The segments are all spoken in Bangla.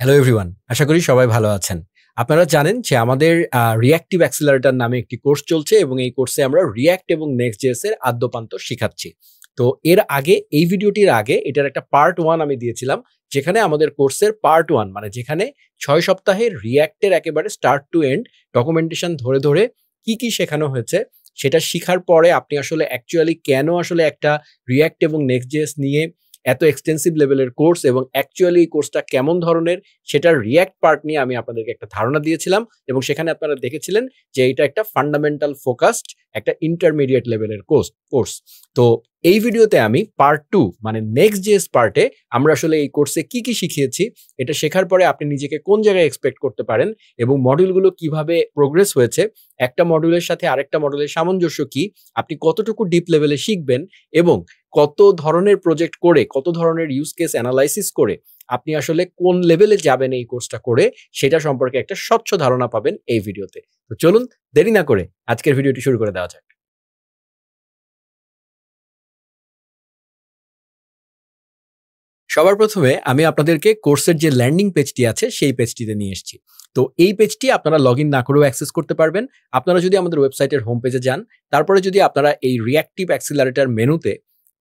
হ্যালো এভরিওয়ান, আশা করি সবাই ভালো আছেন। আপনারা জানেন যে আমাদের রিঅ্যাক্টিভ অ্যাক্সিলারেটর নামে একটি কোর্স চলছে এবং এই কোর্সে আমরা রিঅ্যাক্ট এবং নেক্সট.জেএস এর আদ্যোপান্ত শিখাচ্ছি। তো এর আগে এই ভিডিওটির আগে এটার একটা পার্ট 1 আমি দিয়েছিলাম। যেখানে আমাদের কোর্সের পার্ট 1 মানে যেখানে ৬ সপ্তাহের রিঅ্যাক্টের একেবারে স্টার্ট টু এন্ড ডকুমেন্টেশন ধরে কি শেখানো হয়েছে সেটা শিখার পরে আপনি আসলে অ্যাকচুয়ালি কেন আসলে একটা রিঅ্যাক্ট এবং নেক্সট.জেএস নিয়ে এত এক্সটেন্সিভ লেভেলের কোর্স এবং অ্যাকচুয়ালি এই কোর্সটা কেমন ধরনের সেটার রিঅ্যাক্ট পার্ট নিয়ে আমি আপনাদেরকে একটা ধারণা দিয়েছিলাম এবং সেখানে আপনারা দেখেছিলেন যে এটা একটা ফান্ডামেন্টাল ফোকাসড একটা ইন্টারমিডিয়েট লেভেলের কোর্স। তো এই ভিডিওতে আমি পার্ট 2 মানে নেক্সট.জেএস পার্টে আমরা আসলে এই কোর্সে কি শিখিয়েছি, এটা শেখার পরে আপনি নিজেকে কোন জায়গায় এক্সপেক্ট করতে পারেন এবং মডিউলগুলো কিভাবে প্রোগ্রেস হয়েছে, একটা মডিউলের সাথে আরেকটা মডিউলের সামঞ্জস্য কি, আপনি কতটুকু ডিপ লেভেলে শিখবেন এবং কত ধরনের প্রজেক্ট করে, কত ধরনের ইউজ কেস অ্যানালাইসিস করে আপনি আসলে কোন লেভেলে যাবেন এই কোর্সটা করে, সেটা সম্পর্কে একটা স্বচ্ছ ধারণা পাবেন এই ভিডিওতে। তো চলুন দেরি না করে আজকের ভিডিওটি শুরু করে দেওয়া যাক। সবার প্রথমে আমি আপনাদেরকে কোর্সের যে ল্যান্ডিং পেজটি আছে সেই পেজটিতে নিয়ে এসেছি। তো এই পেজটি আপনারা লগইন না করেও অ্যাক্সেস করতে পারবেন। আপনারা যদি আমাদের ওয়েবসাইটের হোম পেজে যান, তারপরে যদি আপনারা এই রিঅ্যাক্টিভ অ্যাক্সিলারেটর মেনুতে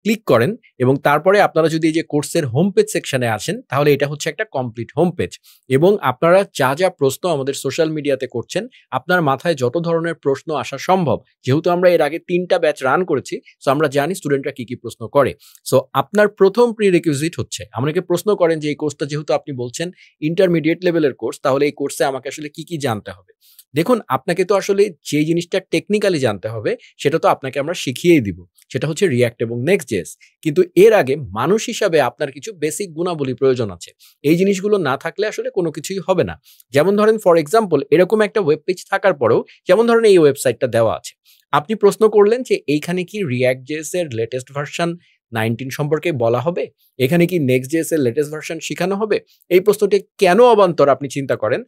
ক্লিক করেন এবং তারপরে আপনারা যদি এই যে কোর্সের হোম পেজ সেকশনে আসেন, তাহলে এটা হচ্ছে একটা কমপ্লিট হোম পেজ এবং আপনারা যা প্রশ্ন আমাদের সোশ্যাল মিডিয়াতে করছেন, আপনার মাথায় যত ধরনের প্রশ্ন আসা সম্ভব, যেহেতু আমরা এর আগে ৩ টা ব্যাচ রান করেছি, সো আমরা জানি স্টুডেন্টরা কি প্রশ্ন করে। সো আপনার প্রথম প্রিরিকুইজিট হচ্ছে, আমাকে প্রশ্ন করেন যে এই কোর্সটা যেহেতু আপনি বলছেন ইন্টারমিডিয়েট লেভেলের কোর্স, তাহলে এই কোর্সে আমাকে আসলে কি জানতে হবে? দেখুন, আপনাকে তো আসলে যে জিনিসটা টেকনিক্যালি জানতে হবে সেটা তো আপনাকে আমরা শিখিয়েই দিব। সেটা হচ্ছে রিঅ্যাক্ট এবং নেক্সট.জেএস। কিন্তু এর আগে মানুষ হিসাবে আপনার কিছু বেসিক গুণাবলী প্রয়োজন আছে। এই জিনিসগুলো না থাকলে আসলে কোনো কিছুই হবে না। যেমন ধরেন ফর এক্সাম্পল এরকম একটা ওয়েব পেজ থাকার পরেও, যেমন ধরেন এই ওয়েবসাইটটা দেওয়া আছে। আপনি প্রশ্ন করলেন যে এইখানে কি রিঅ্যাক্ট.জেএস এর লেটেস্ট ভার্সন 19 সম্পর্কে বলা হবে? এখানে কি নেক্সট.জেএস এর লেটেস্ট ভার্সন শিখানো হবে? এই প্রশ্নটি কেন অবান্তর আপনি চিন্তা করেন?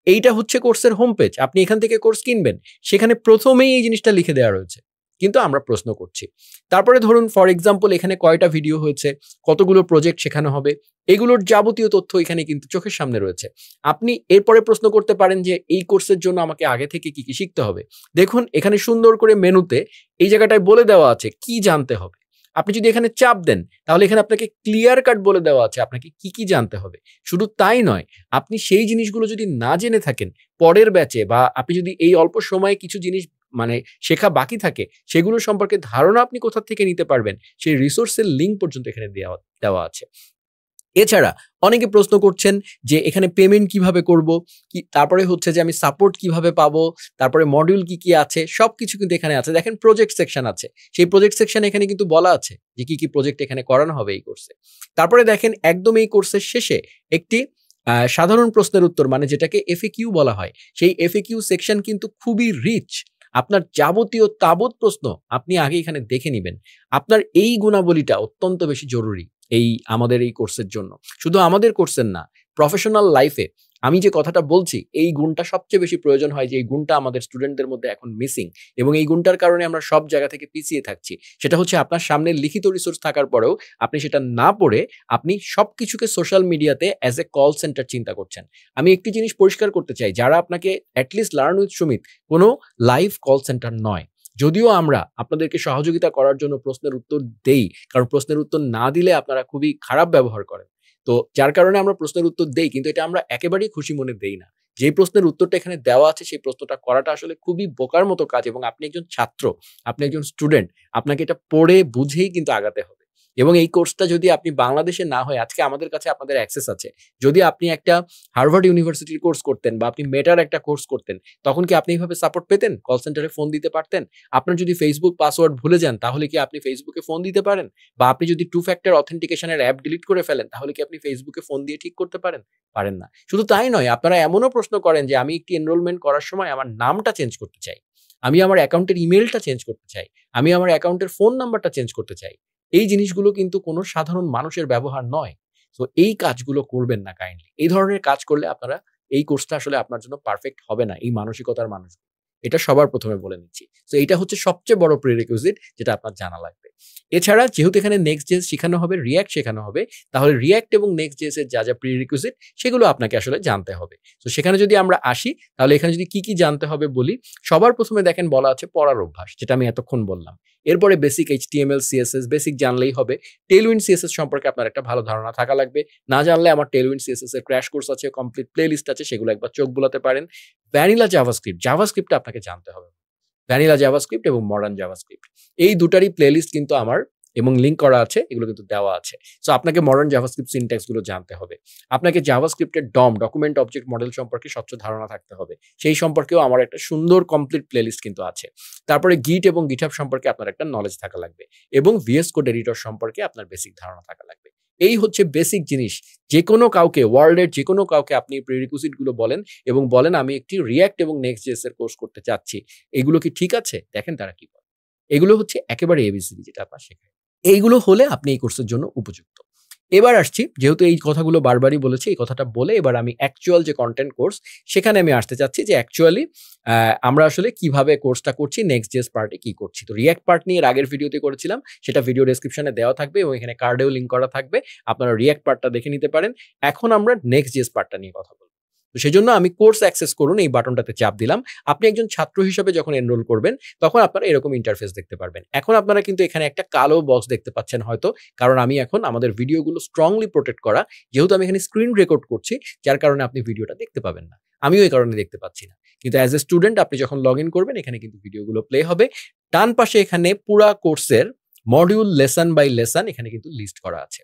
এইটা হচ্ছে কোর্সের হোম পেজ। আপনি এখান থেকে কোর্স কিনবেন। সেখানে ১ম এই এই জিনিসটা লিখে দেওয়া রয়েছে। কিন্তু আমরা প্রশ্ন করছি। তারপরে ধরুন ফর এক্সাম্পল এখানে কয়টা ভিডিও হয়েছে, কতগুলো প্রজেক্ট শেখানো হবে, এগুলোর যাবতীয় তথ্য এখানে কিন্তু চোখের সামনে রয়েছে। আপনি এরপরে প্রশ্ন করতে পারেন যে এই কোর্সের জন্য আমাকে আগে থেকে কি শিখতে হবে? দেখুন এখানে সুন্দর করে মেনুতে এই জায়গাটায় বলে দেওয়া আছে কি জানতে হবে। আপনি যদি এখানে চাপ দেন, তাহলে এখানে আপনাকে ক্লিয়ার কাট বলে দেওয়া আছে আপনাকে কি জানতে হবে। শুধু তাই নয়, আপনি সেই জিনিসগুলো যদি না জেনে থাকেন, পরের ব্যাচে বা আপনি যদি এই অল্প সময়ে কিছু জিনিস মানে শেখা বাকি থাকে, সেগুলো সম্পর্কে ধারণা আপনি কোথা থেকে নিতে পারবেন, সেই রিসোর্সের লিঙ্ক পর্যন্ত এখানে দেওয়া আছে। এছাড়া অনেকে প্রশ্ন করছেন যে এখানে পেমেন্ট কিভাবে করব? তারপরে হচ্ছে যে আমি সাপোর্ট কিভাবে পাবো? তারপরে মডিউল কি আছে? সবকিছু কিন্তু এখানে আছে। দেখেন প্রজেক্ট সেকশন আছে। সেই প্রজেক্ট সেকশনে এখানে কিন্তু বলা আছে যে কি প্রজেক্ট এখানে করানো হবে এই কোর্সে। তারপরে দেখেন একদম এই কোর্সের শেষে একটি সাধারণ প্রশ্নের উত্তর মানে যেটাকে এফএকিউ বলা হয়। সেই এফএকিউ সেকশন কিন্তু খুবই রিচ। আপনার যাবতীয় তাবৎ প্রশ্ন আপনি আগে এখানে দেখে নিবেন। আপনার এই গুণাবলীটা অত্যন্ত বেশি জরুরি আমাদের এই কোর্সের জন্য। শুধু আমাদের কোর্সের না, প্রফেশনাল লাইফে আমি যে কথাটা বলছি, এই গুণটা সবচেয়ে বেশি প্রয়োজন হয়, যে এই গুণটা আমাদের স্টুডেন্টদের মধ্যে এখন মিসিং এবং এই গুণটার কারণে আমরা সব জায়গা থেকে পিছিয়ে থাকছি। সেটা হচ্ছে আপনার সামনে লিখিত রিসোর্স থাকার পরেও আপনি সেটা না পড়ে আপনি সবকিছুকে সোশ্যাল মিডিয়াতে অ্যাজ এ কল সেন্টার চিন্তা করছেন। আমি একটি জিনিস পরিষ্কার করতে চাই, যারা আপনাকে এটলিস্ট লার্ন উইথ সুমিত কোনো লাইভ কল সেন্টার নয়। যদিও আমরা আপনাদেরকে সহযোগিতা করার জন্য প্রশ্নের উত্তর দেই, কারণ প্রশ্নের উত্তর না দিলে আপনারা খুবই খারাপ ব্যবহার করেন। তো যার কারণে আমরা প্রশ্নের উত্তর দেই, কিন্তু এটা আমরা একেবারেই খুশি মনে দেই না। যেই প্রশ্নের উত্তরটা এখানে দেওয়া আছে সেই প্রশ্নটা করাটা আসলে খুবই বোকার মতো কাজ এবং আপনি একজন ছাত্র, আপনি একজন স্টুডেন্ট, আপনাকে এটা পড়ে বুঝেই কিন্তু আগাতে হবে। এবং এই কোর্সটা যদি আপনি বাংলাদেশে না হয়ে, আজকে আমাদের কাছে আপনাদের অ্যাক্সেস আছে। যদি আপনি একটা হার্ভার্ড ইউনিভার্সিটির কোর্স করতেন বা আপনি মেটার একটা কোর্স করতেন, তখন কি আপনি এইভাবে সাপোর্ট পেতেন? কল সেন্টারে ফোন দিতে পারতেন? আপনার যদি ফেসবুক পাসওয়ার্ড ভুলে যান, তাহলে কি আপনি ফেসবুকে ফোন দিতে পারেন? বা আপনি যদি টু ফ্যাক্টর অথেন্টিকেশন এর অ্যাপ ডিলিট করে ফেলেন, তাহলে কি আপনি ফেসবুকে ফোন দিয়ে ঠিক করতে পারেন? পারেন না। শুধু তাই নয়, আপনারা এমনও প্রশ্ন করেন যে আমি একটি এনরোলমেন্ট করার সময় আমার নামটা চেঞ্জ করতে চাই। আমি আমার অ্যাকাউন্টের ইমেইলটা চেঞ্জ করতে চাই। আমি আমার অ্যাকাউন্টের ফোন নাম্বারটা চেঞ্জ করতে চাই। এই জিনিসগুলো কিন্তু কোনো সাধারণ মানুষের ব্যবহার নয়। সো এই কাজগুলো করবেন না কাইন্ডলি। এই ধরনের কাজ করলে আপনারা এই কোর্সটা আসলে আপনার জন্য পারফেক্ট হবে না, এই মানসিকতার মানুষ। এটা সবার ১ম এ বলে নিচ্ছি। সো এইটা হচ্ছে সবচেয়ে বড় প্রিরিকুইজিট যেটা আপনার জানা লাগবে। এছাড়া যেহেতু এখানে Next.js শেখানো হবে, React শেখানো হবে, তাহলে React এবং Next.js এর যা প্রিরিকুইজিট সেগুলো আপনাকে আসলে জানতে হবে। তো সেখানে যদি আমরা আসি, তাহলে এখানে যদি কি জানতে হবে বলি, সবার প্রথমে দেখেন বলা আছে পড়ার অভ্যাস, যেটা আমি এতক্ষণ বললাম। এরপরে বেসিক HTML, CSS বেসিক জানলেই হবে। Tailwind CSS সম্পর্কে আপনার একটা ভালো ধারণা থাকা লাগবে। না জানলে আমার Tailwind CSS এর ক্র্যাশ কোর্স আছে, কমপ্লিট প্লেলিস্ট আছে, সেগুলো একবার চোখ বুলাতে পারেন। ভ্যানিলা জাভাস্ক্রিপ্ট আপনাকে জানতে হবে। ভ্যানিলা জাভাস্ক্রিপ্ট এবং মডার্ন জাভাস্ক্রিপ্ট এই দুটারই প্লেলিস্ট কিন্তু আমার এবং লিঙ্ক করা আছে, এগুলো কিন্তু দেওয়া আছে। সো আপনাকে মডার্ন জাভাস্ক্রিপ্ট সিনট্যাক্স গুলো জানতে হবে। আপনাকে জাভাস্ক্রিপ্টের ডকুমেন্ট অবজেক্ট মডেল সম্পর্কে স্বচ্ছ ধারণা থাকতে হবে। সেই সম্পর্কেও আমার একটা সুন্দর কমপ্লিট প্লেলিস্ট কিন্তু আছে। তারপরে গিট এবং গিটহাব সম্পর্কে আপনার একটা নলেজ থাকা লাগবে এবং VS কোড এডিটর সম্পর্কে আপনার বেসিক ধারণা থাকা লাগবে। এই হচ্ছে বেসিক জিনিস। যেকোনো কাউকে, ওয়ার্ল্ডের যেকোনো কাউকে আপনি প্রিরিকুইজিট গুলো বলেন এবং বলেন আমি একটি React এবং Next.js এর কোর্স করতে চাচ্ছি, এগুলো কি ঠিক আছে? দেখেন তারা কি বলে। এগুলো হচ্ছে একেবারে ABCD যেটা আপনার শেখায়। এইগুলো হলে আপনি এই কোর্সের জন্য উপযুক্ত। এবার আসছি, যেহেতু এই কথাগুলো বারবারই বলেছি, এই কথাটা বলে এবার আমি অ্যাকচুয়াল যে কনটেন্ট কোর্স সেখানে আমি আসতে চাচ্ছি যে অ্যাকচুয়ালি আমরা আসলে কিভাবে কোর্সটা করছি, Next.js পার্টে কি করছি। তো React পার্ট নিয়ে এর আগের ভিডিওতে করেছিলাম, সেটা ভিডিও ডেসক্রিপশনে দেওয়া থাকবে এবং এখানে কার্ডেও লিঙ্ক করা থাকবে, আপনারা React পার্টটা দেখে নিতে পারেন। এখন আমরা Next.js পার্টটা নিয়ে কথা বলব। তো সেজন্য আমি কোর্স অ্যাক্সেস করুন এই বাটনটাতে চাপ দিলাম। আপনি একজন ছাত্র হিসেবে যখন এনরোল করবেন, তখন আপনারা এরকম ইন্টারফেস দেখতে পারবেন। এখন আপনারা কিন্তু এখানে একটা কালো বক্স দেখতে পাচ্ছেন হয়তো, কারণ আমি এখন আমাদের ভিডিওগুলো স্ট্রংলি প্রোটেক্ট করা, যেহেতু আমি এখানে স্ক্রিন রেকর্ড করছি, যার কারণে আপনি ভিডিওটা দেখতে পাবেন না। আমিও এই কারণে দেখতে পাচ্ছি না। কিন্তু অ্যাজ এ স্টুডেন্ট আপনি যখন লগ ইন করবেন, এখানে কিন্তু ভিডিওগুলো প্লে হবে। ডান পাশে এখানে পুরা কোর্সের মডিউল লেসন বাই লেসন এখানে কিন্তু লিস্ট করা আছে।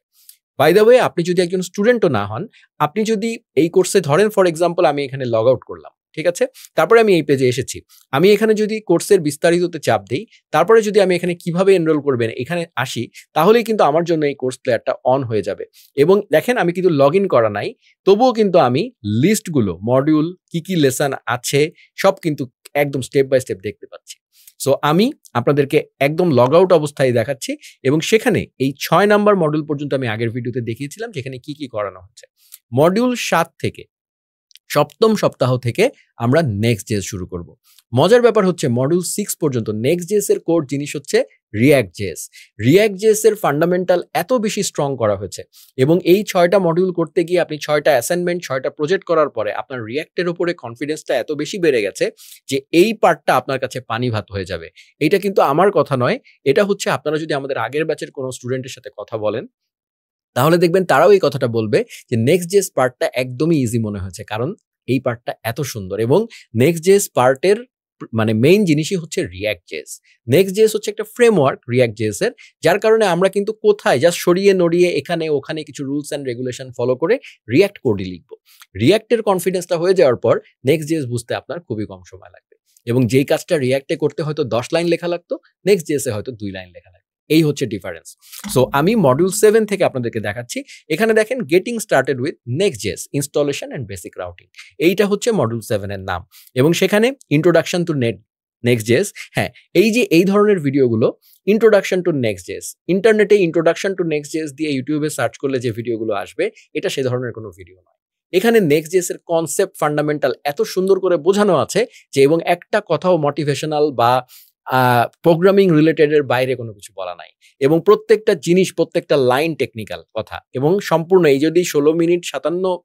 বাই দ্য ওয়ে, আপনি যদি একজন স্টুডেন্টও না হন, আপনি যদি এই কোর্সে ধরেন, ফর এক্সাম্পল আমি এখানে লগ আউট করলাম, ঠিক আছে? তারপরে আমি এই পেজে এসেছি। আমি এখানে যদি কোর্সের বিস্তারিততে চাপ দেই, তারপরে যদি আমি এখানে কিভাবে এনরোল করবেন এখানে আসি, তাহলেই কিন্তু আমার জন্য এই কোর্স প্লেয়ারটা অন হয়ে যাবে। এবং দেখেন আমি কিন্তু লগ ইন করা নাই, তবুও কিন্তু আমি লিস্টগুলো, মডিউল কি লেসন আছে সব কিন্তু একদম স্টেপ বাই স্টেপ দেখতে পাচ্ছি। সো আমি আপনাদেরকে একদম লগ আউট অবস্থায় দেখাচ্ছি এবং সেখানে এই 6 নাম্বার মডিউল পর্যন্ত আমি আগের ভিডিওতে দেখিয়েছিলাম যেখানে কি করানো হচ্ছে। মডিউল 7 থেকে 7ম সপ্তাহ থেকে আমরা Next.js শুরু করব। মজার ব্যাপার হচ্ছে মডিউল 6 পর্যন্ত Next.js এর কোর জিনিস হচ্ছে React.js। React.js এর ফান্ডামেন্টাল এত বেশি স্ট্রং করা হয়েছে এবং এই 6টা মডিউল করতে গিয়ে আপনি 6টা অ্যাসাইনমেন্ট, 6টা প্রজেক্ট করার পরে আপনার React-এর উপরে কনফিডেন্সটা এত বেশি বেড়ে গেছে যে এই পার্টটা আপনার কাছে পানি ভাত হয়ে যাবে। এটা কিন্তু আমার কথা নয়, এটা হচ্ছে আপনারা যদি আমাদের আগের ব্যাচের কোনো স্টুডেন্টের সাথে কথা বলেন, তাহলে দেখবেন তারাও এই কথাটা বলবে যে Next.js পার্টটা একদমই ইজি মনে হয়েছে, কারণ এই পার্টটা এত সুন্দর। এবং Next.js পার্টের মানে মেইন জিনিসই হচ্ছে React.js। Next.js হচ্ছে একটা ফ্রেমওয়ার্ক React.js এর, যার কারণে আমরা কিন্তু কোথায় জাস্ট সরিয়ে নড়িয়ে এখানে ওখানে কিছু রুলস অ্যান্ড রেগুলেশন ফলো করে React কোডই লিখব। React-এর কনফিডেন্সটা হয়ে যাওয়ার পর Next.js বুঝতে আপনার খুবই কম সময় লাগবে এবং যেই কাজটা React-এ করতে হয়তো 10 লাইন লেখা লাগতো, Next.js-এ হয়তো 2 লাইন লেখা লাগবে। এই হচ্ছে ডিফারেন্স। সো আমি মডিউল 7 থেকে আপনাদেরকে দেখাচ্ছি। এখানে দেখেন getting started with Next.js installation and basic routing, এইটা হচ্ছে মডিউল 7 এর নাম। এবং সেখানে ইন্ট্রোডাকশন টু Next.js, হ্যাঁ এই যে এই ধরনের ভিডিওগুলো ইন্ট্রোডাকশন টু Next.js, ইন্টারনেটে ইন্ট্রোডাকশন টু Next.js দিয়ে ইউটিউবে সার্চ করলে যে ভিডিওগুলো আসবে, এটা সে ধরনের কোনো ভিডিও নয়। এখানে Next.js এর কনসেপ্ট ফান্ডামেন্টাল এত সুন্দর করে বোঝানো আছে যে, এবং একটা কথাও মোটিভেশনাল বা প্রোগ্রামিং রিলেটেড এর বাইরে কোনো কিছু বলা নাই এবং প্রত্যেকটা জিনিস, প্রত্যেকটা লাইন টেকনিক্যাল কথা এবং সম্পূর্ণ এই যদি 16 মিনিট 57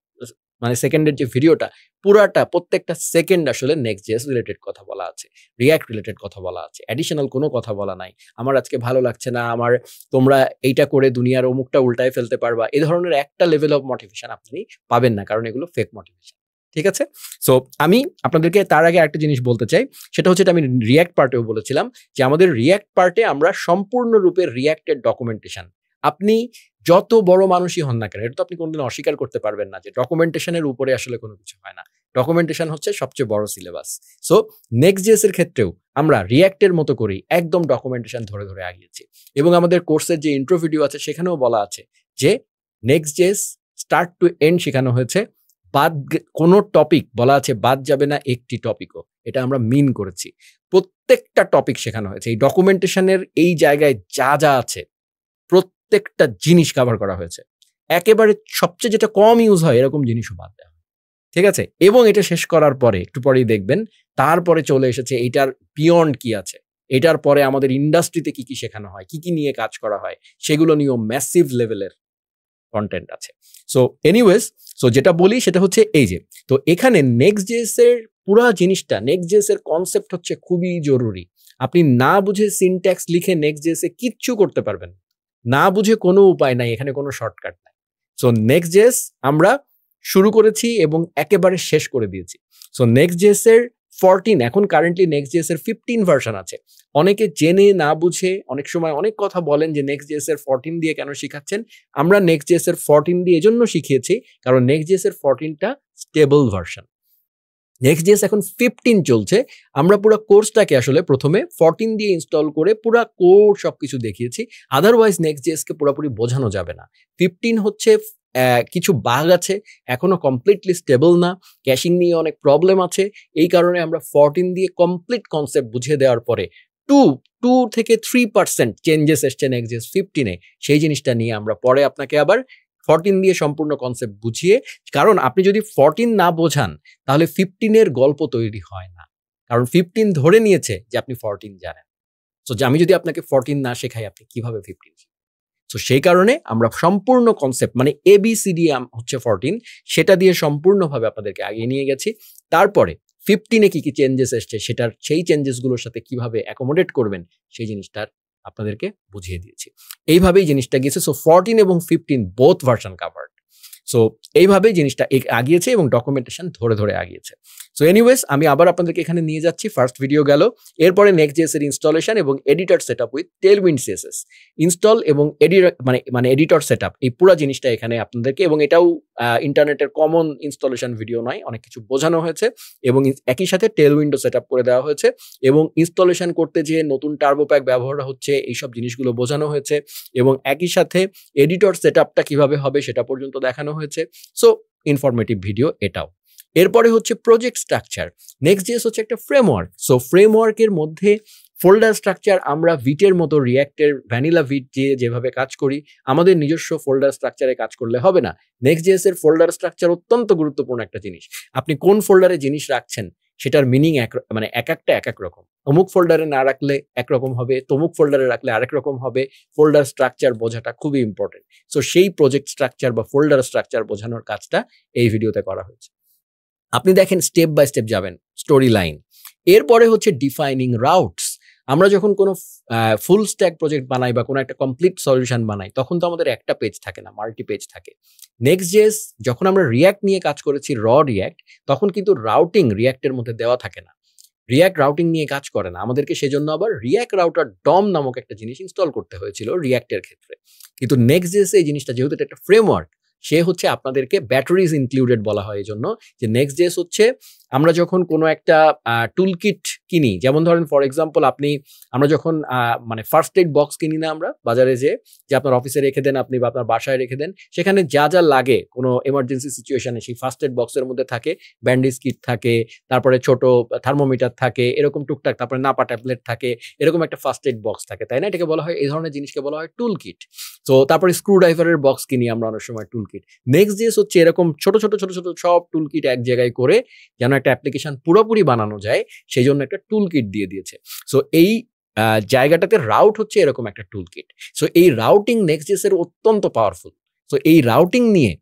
মানে সেকেন্ডের যে ভিডিওটা, পুরাটা প্রত্যেকটা সেকেন্ড আসলে Next.js রিলেটেড কথা বলা আছে, React রিলেটেড কথা বলা আছে, অ্যাডিশনাল কোনো কথা বলা নাই। আমার আজকে ভালো লাগছে না, আমার তোমরা এইটা করে দুনিয়ার অমুকটা উল্টায় ফেলতে পারবা, এই ধরনের একটা লেভেল অফ মোটিভেশন আপনি পাবেন না, কারণ এগুলো ফেক মোটিভেশন। ঠিক আছে? সো আমি আপনাদেরকে তার আগে একটা জিনিস বলতে চাই, সেটা হচ্ছে আমি React পার্টেও বলেছিলাম যে আমাদের React পার্টে আমরা সম্পূর্ণরূপে React-এর ডকুমেন্টেশন, আপনি যত বড় মানুষই হন না কেন, এটা তো আপনি কোনদিন অস্বীকার করতে পারবেন না যে ডকুমেন্টেশনের উপরে আসলে কোনো কিছু হয় না। ডকুমেন্টেশন হচ্ছে সবচেয়ে বড় সিলেবাস। সো Next.js এর ক্ষেত্রেও আমরা React-এর মতো করেই একদম ডকুমেন্টেশন ধরে ধরে আগিয়েছি এবং আমাদের কোর্সের যে ইন্ট্রো ভিডিও আছে সেখানেও বলা আছে যে Next.js স্টার্ট টু এন্ড শেখানো হয়েছে, কোনো টপিক বলা আছে বাদ যাবে না একটি টপিকও, এটা আমরা মিন করেছি। প্রত্যেকটা টপিক শেখানো হয়েছে। এই ডকুমেন্টেশনের এই জায়গায় যা যা আছে প্রত্যেকটা জিনিস কভার করা হয়েছে। একেবারে সবচেয়ে যেটা কম ইউজ হয় এরকম জিনিসও বাদ দেওয়া, ঠিক আছে? এবং এটা শেষ করার পরে একটু পরেই দেখবেন তারপরে চলে এসেছে এইটার বিয়ন্ড কি আছে, এটার পরে আমাদের ইন্ডাস্ট্রিতে কি কি শেখানো হয়, কি কি নিয়ে কাজ করা হয়, সেগুলো নিয়েও ম্যাসিভ লেভেলের কন্টেন্ট আছে। সো এনিওয়েজ, সো যেটা বলি সেটা হচ্ছে এই যে, তো এখানে নেক্সট.জেএস এর পুরা জিনিসটা, নেক্সট.জেএস এর কনসেপ্ট হচ্ছে খুবই জরুরি। আপনি না বুঝে সিনট্যাক্স লিখে নেক্সট.জেএস এ কিচ্ছু করতে পারবেন না, বুঝে কোনো উপায় নাই, এখানে কোনো শর্টকাট নাই। সো নেক্সট.জেএস আমরা শুরু করেছি এবং একেবারে শেষ করে দিয়েছি। সো নেক্সট.জেএস এর 14, এখন কারেন্টলি নেক্সট.জেএস এর 15 ভার্সন আছে। অনেকে জেনে না বুঝে অনেক সময় অনেক কথা বলেন যে নেক্সট.জেএস এর 14 দিয়ে কেন শিখাচ্ছেন। আমরা নেক্সট.জেএস এর 14 দিয়ে এজন্য শিখিয়েছি কারণ নেক্সট.জেএস এর 14টা স্টেবল ভার্সন। নেক্সট.জেএস এখন 15 চলছে। আমরা পুরো কোর্সটাকে আসলে প্রথমে 14 দিয়ে ইনস্টল করে পুরো কোর সবকিছু দেখিয়েছি। আদারওয়াইজ নেক্সট.জেএস কে পুরোপুরি বোঝানো যাবে না। 15 হচ্ছে কিছু বাগ আছে, এখনো কমপ্লিটলি স্টেবল না, ক্যাশিং নিয়ে অনেক প্রবলেম আছে। এই কারণে আমরা 14 দিয়ে কমপ্লিট কনসেপ্ট বুঝিয়ে দেওয়ার পরে 2 থেকে 3% চেঞ্জেস এসছে নেক্সট.জেএস 15 এ। সেই জিনিসটা নিয়ে আমরা পরে আপনাকে আবার 14 দিয়ে সম্পূর্ণ কনসেপ্ট বুঝিয়ে, কারণ আপনি যদি 14 না বোঝান তাহলে 15 এর গল্প তৈরি হয় না, কারণ 15 ধরে নিয়েছে যে আপনি 14 জানেন। সো আমি যদি আপনাকে 14 না শেখাই আপনি কিভাবে 15 শিখবেন? সো সেই কারণে আমরা সম্পূর্ণ কনসেপ্ট মানে ABCD হচ্ছে 14, সেটা দিয়ে সম্পূর্ণভাবে আপনাদেরকে আগিয়ে নিয়ে গেছি। তারপরে 15 এ কি কি চেঞ্জেস এসছে সেটার সেই চেঞ্জেসগুলোর সাথে কিভাবে অ্যাকোমোডেট করবেন সেই জিনিসটার আপনাদেরকে বুঝিয়ে দিয়েছি। এইভাবেই জিনিসটা গেছে। সো 14 এবং 15 বোথ ভার্সন কাভার্ড। সো এইভাবেই জিনিসটা আগিয়েছে এবং ডকুমেন্টেশন ধরে ধরে আগিয়েছে। সো এনিওয়েজ, আমি আবার আপনাদেরকে এখানে নিয়ে যাচ্ছি। ফার্স্ট ভিডিও গেল, এরপরে নেক্সট.জেএস এর ইনস্টলেশন এবং editor setup with Tailwind CSS install এবং মানে এডিটর সেটআপ, এই পুরো জিনিসটা এখানে আপনাদেরকে, এবং এটাও ইন্টারনেটের কমন ইনস্টলেশন ভিডিও নয়, অনেক কিছু বোঝানো হয়েছে এবং একই সাথে টেলউইন্ডও সেটআপ করে দেওয়া হয়েছে এবং ইনস্টলেশন করতে যে নতুন টার্বো প্যাক ব্যবহার হচ্ছে এইসব জিনিসগুলো বোঝানো হয়েছে এবং একই সাথে এডিটর সেটআপটা কিভাবে হবে সেটা পর্যন্ত দেখানো হয়েছে। সো ইনফরমেটিভ ভিডিও এটাও। এরপরে হচ্ছে প্রজেক্ট স্ট্রাকচার। নেক্সট.জেএস হচ্ছে একটা ফ্রেমওয়ার্ক। সো ফ্রেমওয়ার্কের মধ্যে ফোল্ডার স্ট্রাকচার, আমরা ভিটের মতো রিঅ্যাক্টের ভ্যানিলা ভিট দিয়ে যেভাবে কাজ করি আমাদের নিজস্ব ফোল্ডার স্ট্রাকচারে কাজ করলে হবে না। নেক্সট.জেএস এর ফোল্ডার স্ট্রাকচার অত্যন্ত গুরুত্বপূর্ণ একটা জিনিস। আপনি কোন ফোল্ডারে জিনিস রাখছেন সেটার মিনিং মানে এক একটা এক এক রকম। অমুক ফোল্ডারে না রাখলে একরকম হবে, তমুক ফোল্ডারে রাখলে আরেক রকম হবে। ফোল্ডার স্ট্রাকচার বোঝাটা খুবই ইম্পর্টেন্ট। সো সেই প্রজেক্ট স্ট্রাকচার বা ফোল্ডার স্ট্রাকচার বোঝানোর কাজটা এই ভিডিওতে করা হয়েছে। আপনি দেখেন স্টেপ বাই স্টেপ যাবেন, স্টোরি লাইন। এরপরে হচ্ছে ডিফাইনিং রাউটস। আমরা যখন কোনো ফুল স্ট্যাক প্রজেক্ট বানাই বা কোনো একটা কমপ্লিট সলিউশন বানাই তখন তো আমাদের একটা পেজ থাকে না, মাল্টি পেজ থাকে। নেক্সট.জেএস যখন আমরা রিঅ্যাক্ট নিয়ে কাজ করেছি, রিঅ্যাক্ট, তখন কিন্তু রাউটিং রিঅ্যাক্টের মধ্যে দেওয়া থাকে না। রিঅ্যাক্ট রাউটিং নিয়ে কাজ করে না, আমাদেরকে সেজন্য আবার রিঅ্যাক্ট রাউটার ডম নামক একটা জিনিস ইনস্টল করতে হয়েছিল রিঅ্যাক্টের ক্ষেত্রে। কিন্তু নেক্সট.জেএস এই জিনিসটা যেহেতু এটা একটা ফ্রেমওয়ার্ক, সে হচ্ছে আপনাদেরকে ব্যাটারিজ ইনক্লুডেড বলা হয় এই জন্য যে নেক্সট.জেএস হচ্ছে আমরা যখন কোনো একটা টুল কিট কিনি, যেমন ধরেন ফর এক্সাম্পল আমরা যখন মানে ফার্স্ট এড বক্স কিনি না আমরা বাজারে, যে আপনার অফিসে রেখে দেন আপনি বা আপনার বাসায় রেখে দেন, সেখানে যা যা লাগে কোনো এমার্জেন্সি সিচুয়েশনে সেই ফার্স্ট এড বক্সের মধ্যে থাকে। ব্যান্ডেজ কিট থাকে, তারপরে ছোট থার্মোমিটার থাকে, এরকম টুকটাক, তারপরে নাপা ট্যাবলেট থাকে, এরকম একটা ফার্স্ট এড বক্স থাকে, তাই না? এটাকে বলা হয়, এই ধরনের জিনিসকে বলা হয় টুল কিট। তো তারপরে স্ক্রু ড্রাইভারের বক্স কিনি আমরা অনেক সময় টুল কিট। নেক্সট.জেএস হচ্ছে এরকম ছোট ছোট ছোট ছোট সব টুল কিট এক জায়গায় করে যেন একটা অ্যাপ্লিকেশন পুরোপুরি বানানো যায় সেই জন্য একটা টুল কিট দিয়ে দিয়েছে। সো এই জায়গাটাতে রাউট হচ্ছে এরকম একটা টুল কিট। সো এই রাউটিং নেক্সট.জেএস এর অত্যন্ত পাওয়ারফুল। সো এই রাউটিং নিয়ে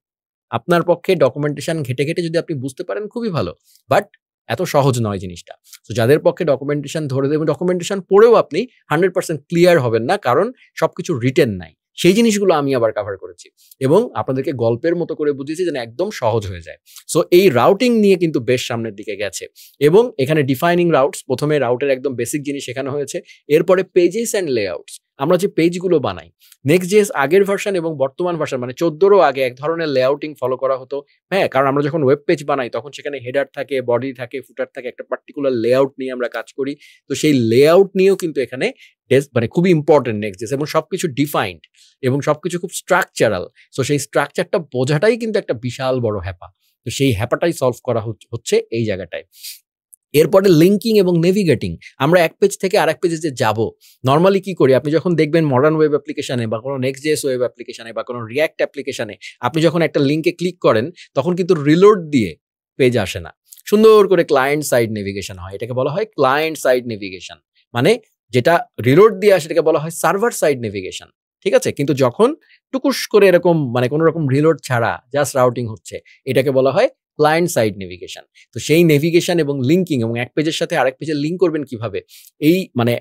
আপনার পক্ষে ডকুমেন্টেশন ঘেটে ঘেটে যদি আপনি বুঝতে পারেন খুবই ভালো, বাট এত সহজ নয় জিনিসটা। তো যাদের পক্ষে ডকুমেন্টেশন ধরে দেবেন, ডকুমেন্টেশন পড়েও আপনি 100% ক্লিয়ার হবেন না, কারণ সবকিছু রিটেন নাই। সেই জিনিসগুলো আমি আবার কভার করেছি এবং আপনাদেরকে গল্পের মতো করে বুঝিয়েছি যেন একদম সহজ হয়ে যায়। সো এই রাউটিং নিয়ে কিন্তু বেশ সামনের দিকে গেছে এবং এখানে ডিফাইনিং রাউটস, প্রথমে রাউটের একদম বেসিক জিনিস শেখানো হয়েছে। এরপরে পেজেস অ্যান্ড লেআউটস, আমরা যে পেজগুলো বানাই, নেক্সট.জেএস আগের ভার্সন এবং বর্তমান ভার্সন মানে 14রও আগে এক ধরনের লেআউটিং ফলো করা হতো। হ্যাঁ, কারণ আমরা যখন ওয়েব পেজ বানাই তখন সেখানে হেডার থাকে, বডি থাকে, ফুটার থাকে, একটা পার্টিকুলার লেআউট নিয়ে আমরা কাজ করি। তো সেই লেআউট নিয়েও কিন্তু এখানে মানে খুবই ইম্পর্টেন্ট নেক্সট.জেএস, এবং সবকিছু ডিফাইন্ড এবং সবকিছু খুব স্ট্রাকচারাল। সো সেই স্ট্রাকচারটা বোঝাটাই কিন্তু একটা বিশাল বড় হ্যাপা। তো সেই হ্যাপাটাই সলভ করা হচ্ছে এই জায়গাটায়। এরপরে লিঙ্কিং এবং নেভিগেটিং, আমরা এক পেজ থেকে আরেক পেজে যে যাব, নর্মালি কি করি, আপনি যখন দেখবেন মডার্ন ওয়েব অ্যাপ্লিকেশনে বা কোনো নেক্সট.জেএস ওয়েব অ্যাপ্লিকেশনে বা কোনো রিঅ্যাক্ট অ্যাপ্লিকেশনে আপনি যখন একটা লিঙ্কে ক্লিক করেন তখন কিন্তু রিলোড দিয়ে পেজ আসে না, সুন্দর করে ক্লায়েন্ট সাইড নেভিগেশন হয়। এটাকে বলা হয় ক্লায়েন্ট সাইড নেভিগেশন। মানে যেটা রিলোড দিয়ে সেটাকে বলা হয় সার্ভার সাইড নেভিগেশন, ঠিক আছে? কিন্তু যখন টুকুস করে এরকম মানে কোনো রকম রিলোড ছাড়া জাস্ট রাউটিং হচ্ছে, এটাকে বলা হয় ক্লায়েন্ট সাইড নেভিগেশন। তো সেই নেভিগেশন এবং লিঙ্কিং এবং এক পেজের সাথে আরেক পেজে লিঙ্ক করবেন কিভাবে, এই মানে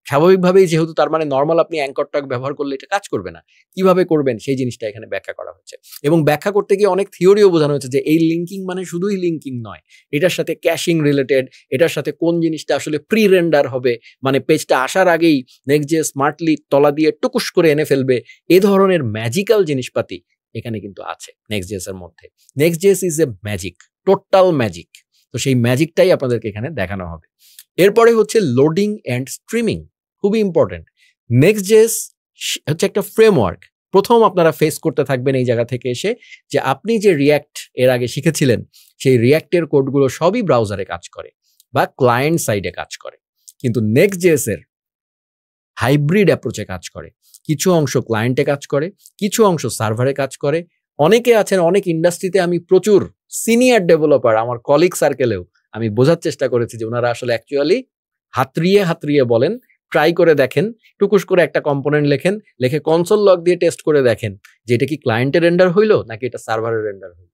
স্বাভাবিকভাবেই যেহেতু তার মানে নর্মাল আপনি অ্যাঙ্কর ট্যাগ ব্যবহার করলে এটা কাজ করবে না, কিভাবে করবেন সেই জিনিসটা এখানে ব্যাখ্যা করা হচ্ছে। এবং ব্যাখ্যা করতে গিয়ে অনেক থিওরিও বোঝানো হচ্ছে যে এই লিঙ্কিং মানে শুধুই লিঙ্কিং নয়, এটার সাথে ক্যাশিং রিলেটেড, এটার সাথে কোন জিনিসটা আসলে প্রি রেন্ডার হবে, মানে পেজটা আসার আগেই নেক্সট.জেএস স্মার্টলি তলা দিয়ে টুকুস করে এনে ফেলবে, এ ধরনের ম্যাজিক্যাল জিনিসপাতি এখানে কিন্তু আছে নেক্সট.জেএস এর মধ্যে। Next JS is a magic, total magic. তো সেই ম্যাজিকটাই আপনাদেরকে এখানে দেখানো হবে। এরপরে হচ্ছে লোডিং অ্যান্ড স্ট্রিমিং, খুবই ইম্পর্টেন্ট। নেক্সট.জেএস হচ্ছে একটা ফ্রেমওয়ার্ক। প্রথম আপনারা ফেস করতে থাকবেন এই জায়গা থেকে এসে যে আপনি যে রিয়্যাক্ট এর আগে শিখেছিলেন সেই রিয়্যাক্টের কোডগুলো সবই ব্রাউজারে কাজ করে বা ক্লায়েন্ট সাইডে কাজ করে, কিন্তু নেক্সট.জেএস এর হাইব্রিড অ্যাপ্রোচে কাজ করে। কিছু অংশ ক্লায়েন্টে কাজ করে, কিছু অংশ সার্ভারে কাজ করে। অনেকে আছেন, অনেক ইন্ডাস্ট্রিতে আমি প্রচুর সিনিয়র ডেভেলপার আমার কলিগ সার্কেলেও আমি বোঝার চেষ্টা করেছি যে ওনারা আসলে অ্যাকচুয়ালি হাতড়িয়ে বলেন, ট্রাই করে দেখেন, টুকুস করে একটা কম্পোনেন্ট লেখেন, লিখে কনসোল লগ দিয়ে টেস্ট করে দেখেন যে এটা কি ক্লায়েন্টের রেন্ডার হইলো নাকি এটা সার্ভারের রেন্ডার হইলো।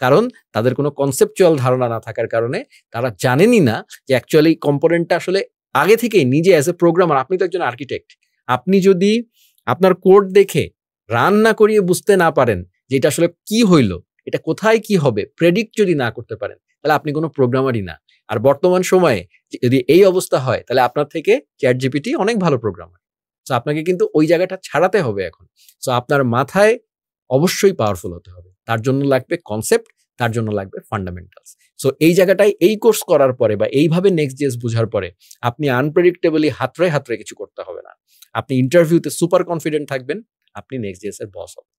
কারণ তাদের কোনো কনসেপচুয়াল ধারণা না থাকার কারণে তারা জানেনই না যে অ্যাকচুয়ালি কম্পোনেন্টটা আসলে আগে থেকেই নিজে অ্যাজ এ প্রোগ্রামার, আপনি তো একজন আর্কিটেক্ট, আপনি যদি আপনার কোড দেখে রান না করিয়ে বুঝতে না পারেন যে এটা আসলে কি হইলো, এটা কোথায় কি হবে, প্রেডিক্ট যদি না করতে পারেন, তাহলে আপনি কোনো প্রোগ্রামারই না। আর বর্তমান সময়ে যদি এই অবস্থা হয় তাহলে আপনার থেকে চ্যাটজিপিটি অনেক ভালো প্রোগ্রামার। সো আপনাকে কিন্তু ওই জায়গাটা ছাড়াতে হবে এখন। সো আপনার মাথায় অবশ্যই পাওয়ারফুল হতে হবে, তার জন্য লাগবে কনসেপ্ট, তার জন্য লাগবে ফান্ডামেন্টালস। সো এই জায়গাটায় এই কোর্স করার পরে বা এইভাবে নেক্সট.জেএস বোঝার পরে আপনি আনপ্রেডিক্টেবলি হাতড়ে কিছু করতে হবে না। আপনি ইন্টারভিউতে সুপার কনফিডেন্ট থাকবেন, আপনি নেক্সট.জেএস এর বস হবেন।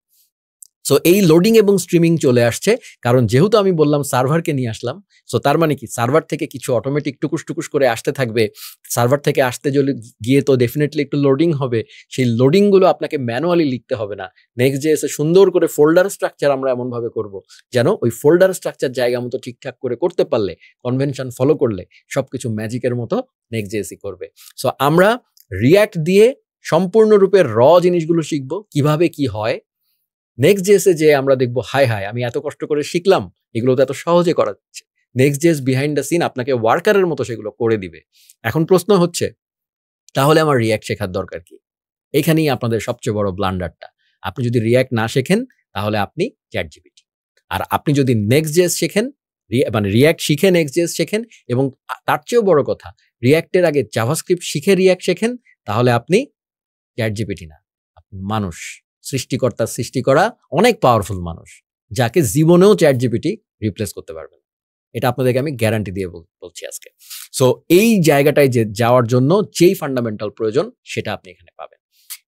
সো এই লোডিং এবং স্ট্রিমিং চলে আসছে, কারণ যেহেতু আমি বললাম সার্ভারকে নিয়ে আসলাম, সো তার মানে কি সার্ভার থেকে কিছু অটোমেটিক টুকুস করে আসতে থাকবে। সার্ভার থেকে আসতে গিয়ে তো ডেফিনেটলি একটু লোডিং হবে, সেই লোডিংগুলো আপনাকে ম্যানুয়ালি লিখতে হবে না। নেক্সট.জেএস এ সুন্দর করে ফোল্ডার স্ট্রাকচার আমরা এমনভাবে করব যেন ওই ফোল্ডার স্ট্রাকচার জায়গা মতো ঠিকঠাক করে করতে পারলে, কনভেনশন ফলো করলে সবকিছু ম্যাজিকের মতো নেক্সট.জেএসই করবে। সো আমরা রিয়্যাক্ট দিয়ে সম্পূর্ণরূপে জিনিসগুলো শিখবো, কিভাবে কি হয়। নেক্সট.জেএসে যে আমরা দেখবো হায় আমি এত কষ্ট করে শিখলাম, এগুলো তো এত সহজে করা যাচ্ছে। নেক্সট.জেএস বিহাইন্ড দ্য সিন আপনাকে ওয়ার্কারের মতো সেগুলো করে দিবে। এখন প্রশ্ন হচ্ছে তাহলে আমার রিয়্যাক্ট শেখার দরকার কি? এখানেই আপনাদের সবচেয়ে বড় ব্লান্ডারটা। আপনি যদি রিয়্যাক্ট না শেখেন তাহলে আপনি চ্যাটজিপিটি। আর আপনি যদি নেক্সট.জেএস শেখেন, মানে রিয়্যাক্ট শিখে নেক্সট.জেএস শেখেন এবং তার চেয়েও বড় কথা রিয়্যাক্টের আগে জাভাস্ক্রিপ্ট শিখে রিয়্যাক্ট শেখেন, তাহলে আপনি চ্যাটজিপিটি না, আপনি মানুষ, সৃষ্টিকর্তার সৃষ্টি করা অনেক পাওয়ারফুল মানুষ, যাকে জীবনেও চ্যাটজিপিটি রিপ্লেস করতে পারবে না। এটা আপনাদেরকে আমি গ্যারান্টি দিয়ে বলছি আজকে। সো এই জায়গাটায় যে যাওয়ার জন্য যেই ফান্ডামেন্টাল প্রয়োজন সেটা আপনি এখানে পাবেন।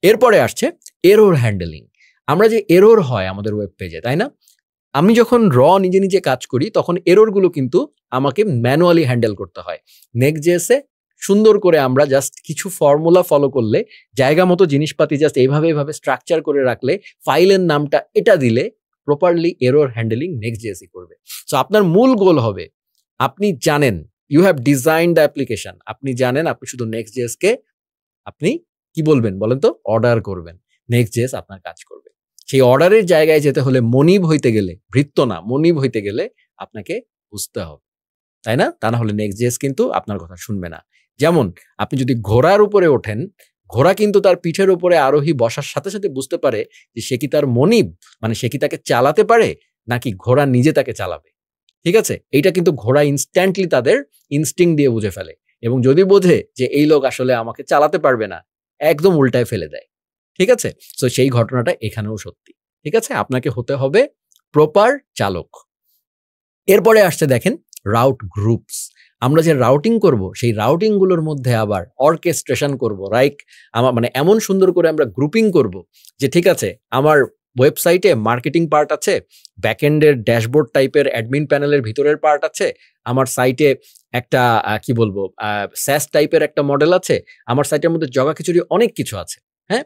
এরপরে আসছে এরর হ্যান্ডেলিং। আমরা যে এরর হয় আমাদের ওয়েব পেজে, তাই না? আমি যখন নিজে কাজ করি তখন এররগুলো কিন্তু আমাকে ম্যানুয়ালি হ্যান্ডেল করতে হয়। নেক্সট.জেএসে সুন্দর করে আমরা জাস্ট কিছু ফর্মুলা ফলো করলে, জায়গা মতো জিনিসপাতি জাস্ট এইভাবে স্ট্রাকচার করে রাখলে, ফাইলের নামটা এটা দিলে প্রপারলি এরর হ্যান্ডেলিং নেক্সট.জেএসই করবে। সো আপনার মূল গোল হবে, আপনি জানেন you have design the application, আপনি জানেন আপনি শুধু নেক্সট.জেএসকে আপনি কি বলবেন বলেন তো, অর্ডার করবেন, নেক্সট.জেএস আপনার কাজ করবে। সেই অর্ডারের জায়গায় যেতে হলে মনিব হইতে গেলে, ভৃত্য না মনিব হইতে গেলে আপনাকে বুঝতে হবে, তাই না? তা না হলে নেক্সট.জেএস কিন্তু আপনার কথা শুনবে না। যেমন আপনি যদি ঘোড়ার উপরে ওঠেন, ঘোড়া কিন্তু তার পিঠের উপরে আরোহী বসার সাথে সাথে বুঝতে পারে যে সে কি তার মনিব, মানে সে কি তাকে চালাতে পারে নাকি ঘোড়া নিজে তাকে চালাবে। ঠিক আছে, এইটা কিন্তু ঘোড়া ইনস্ট্যান্টলি তাদের ইনস্টিংক্ট দিয়ে বুঝে ফেলে, এবং যদি বোঝে যে এই লোক আসলে আমাকে চালাতে পারবে না, একদম উল্টায় ফেলে দেয়। ঠিক আছে, সো সেই ঘটনাটা এখানেও সত্যি। ঠিক আছে, আপনাকে হতে হবে প্রপার চালক। এরপরে আসছে দেখেন রাউট গ্রুপস। আমরা যে রাউটিং করব সেই রাউটিং গুলোর মধ্যে আবার অর্কেস্ট্রেশন করব, রাইট? আমার মানে এমন সুন্দর করে আমরা গ্রুপিং করব যে ঠিক আছে, আমার ওয়েবসাইটে মার্কেটিং পার্ট আছে, ব্যাকএন্ডের ড্যাশবোর্ড টাইপের অ্যাডমিন প্যানেলের ভিতরের পার্ট আছে, আমার সাইটে একটা কি বলবো স্যাস টাইপের একটা মডেল আছে, আমার সাইটের মধ্যে জগা খিচুড়ি অনেক কিছু আছে। হ্যাঁ,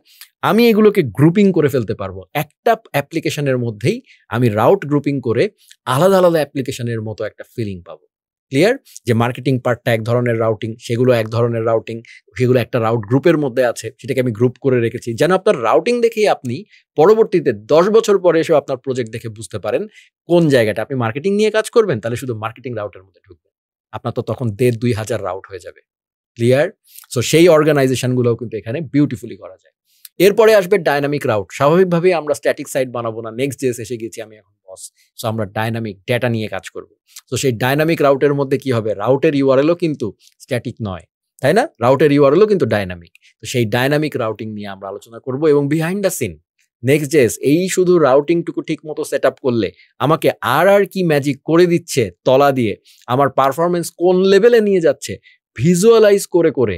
আমি এগুলোকে গ্রুপিং করে ফেলতে পারবো একটা অ্যাপ্লিকেশনের মধ্যেই। আমি রাউট গ্রুপিং করে আলাদা আলাদা অ্যাপ্লিকেশনের মতো একটা ফিলিং পাবো। ক্লিয়ার? যে মার্কেটিং পার্টটা এক ধরনের রাউটিং, সেগুলো এক ধরনের রাউটিং, সেগুলো একটা রাউট গ্রুপের মধ্যে আছে, সেটাকে আমি গ্রুপ করে রেখেছি যেন আপনার রাউটিং দেখেই আপনি পরবর্তীতে 10 বছর পরে এসে আপনার প্রজেক্ট দেখে বুঝতে পারেন কোন জায়গাটা আপনি মার্কেটিং নিয়ে কাজ করবেন, তাহলে শুধু মার্কেটিং রাউটের মধ্যে ঢুকবেন, আপনার তো তখন 1,500-2,000 রাউট হয়ে যাবে। ক্লিয়ার? সো সেই অর্গানাইজেশনগুলোও কিন্তু এখানে বিউটিফুলি করা যায়। এরপরে আসবে ডায়নামিক রাউট। স্বাভাবিকভাবেই আমরা স্ট্যাটিক সাইট বানাবো না, Next.js এসে গেছি, আমি এখন বস, সো আমরা ডায়নামিক ডেটা নিয়ে কাজ করব। তো সেই ডায়নামিক রাউটের মধ্যে কি হবে, রাউটের ইউআরএলও কিন্তু স্ট্যাটিক নয়, তাই না? রাউটের ইউআরএলও কিন্তু ডায়নামিক। তো সেই ডায়নামিক রাউটিং নিয়ে আমরা আলোচনা করব এবং বিহাইন্ড দ্য সিন Next.js এই শুধু রাউটিংটুকু ঠিক মতো সেট আপ করলে আমাকে আর কি ম্যাজিক করে দিচ্ছে তলা দিয়ে, আমার পারফরমেন্স কোন লেভেলে নিয়ে যাচ্ছে ভিজুয়ালাইজ করে করে,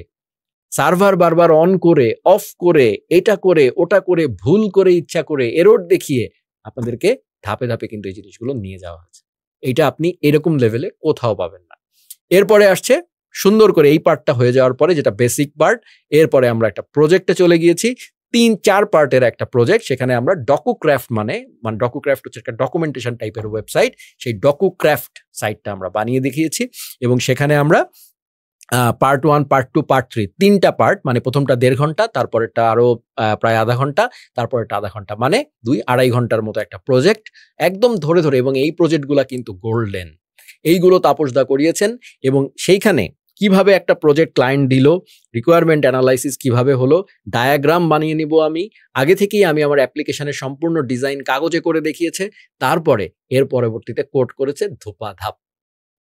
সার্ভার বারবার অন করে অফ করে, এটা করে ওটা করে, ভুল করে, ইচ্ছা করে, এরর দেখিয়ে আপনাদেরকে ধাপে ধাপে কিন্তু এই জিনিসগুলো নিয়ে যাওয়া হচ্ছে। এটা আপনি এরকম লেভেলে কোথাও পাবেন না। এরপরে আসছে সুন্দর করে এই পার্টটা হয়ে যাওয়ার পরে, যেটা বেসিক পার্ট, এরপরে আমরা একটা প্রজেক্টে চলে গিয়েছি, 3-4 পার্টের একটা প্রজেক্ট। সেখানে আমরা ডকুক্রাফট মানে ডকুক্রাফট হচ্ছে একটা ডকুমেন্টেশন টাইপের ওয়েবসাইট, সেই ডকুক্রাফট সাইটটা আমরা বানিয়ে দেখিয়েছি এবং সেখানে আমরা পার্ট 1, পার্ট 2, পার্ট 3 3টা পার্ট, মানে প্রথমটা 1.5 ঘন্টা, তারপরেরটা আরো প্রায় আধা ঘন্টা, তারপরেরটা আধা ঘন্টা, মানে 2-2.5 ঘন্টার মতো একটা প্রজেক্ট একদম ধরে ধরে। এবং এই প্রজেক্টগুলা কিন্তু গোল্ডেন, এইগুলো তাপসদা করিয়েছেন। এবং সেইখানে কিভাবে একটা প্রজেক্ট ক্লায়েন্ট দিল, রিকোয়ারমেন্ট অ্যানালাইসিস কিভাবে হলো, ডায়াগ্রাম বানিয়ে নিব আমি আগে থেকেই, আমি আমার অ্যাপ্লিকেশনের সম্পূর্ণ ডিজাইন কাগজে করে দেখিয়েছে, তারপরে এর পরবর্তীতে কোড করেছে ধোপাধাপ।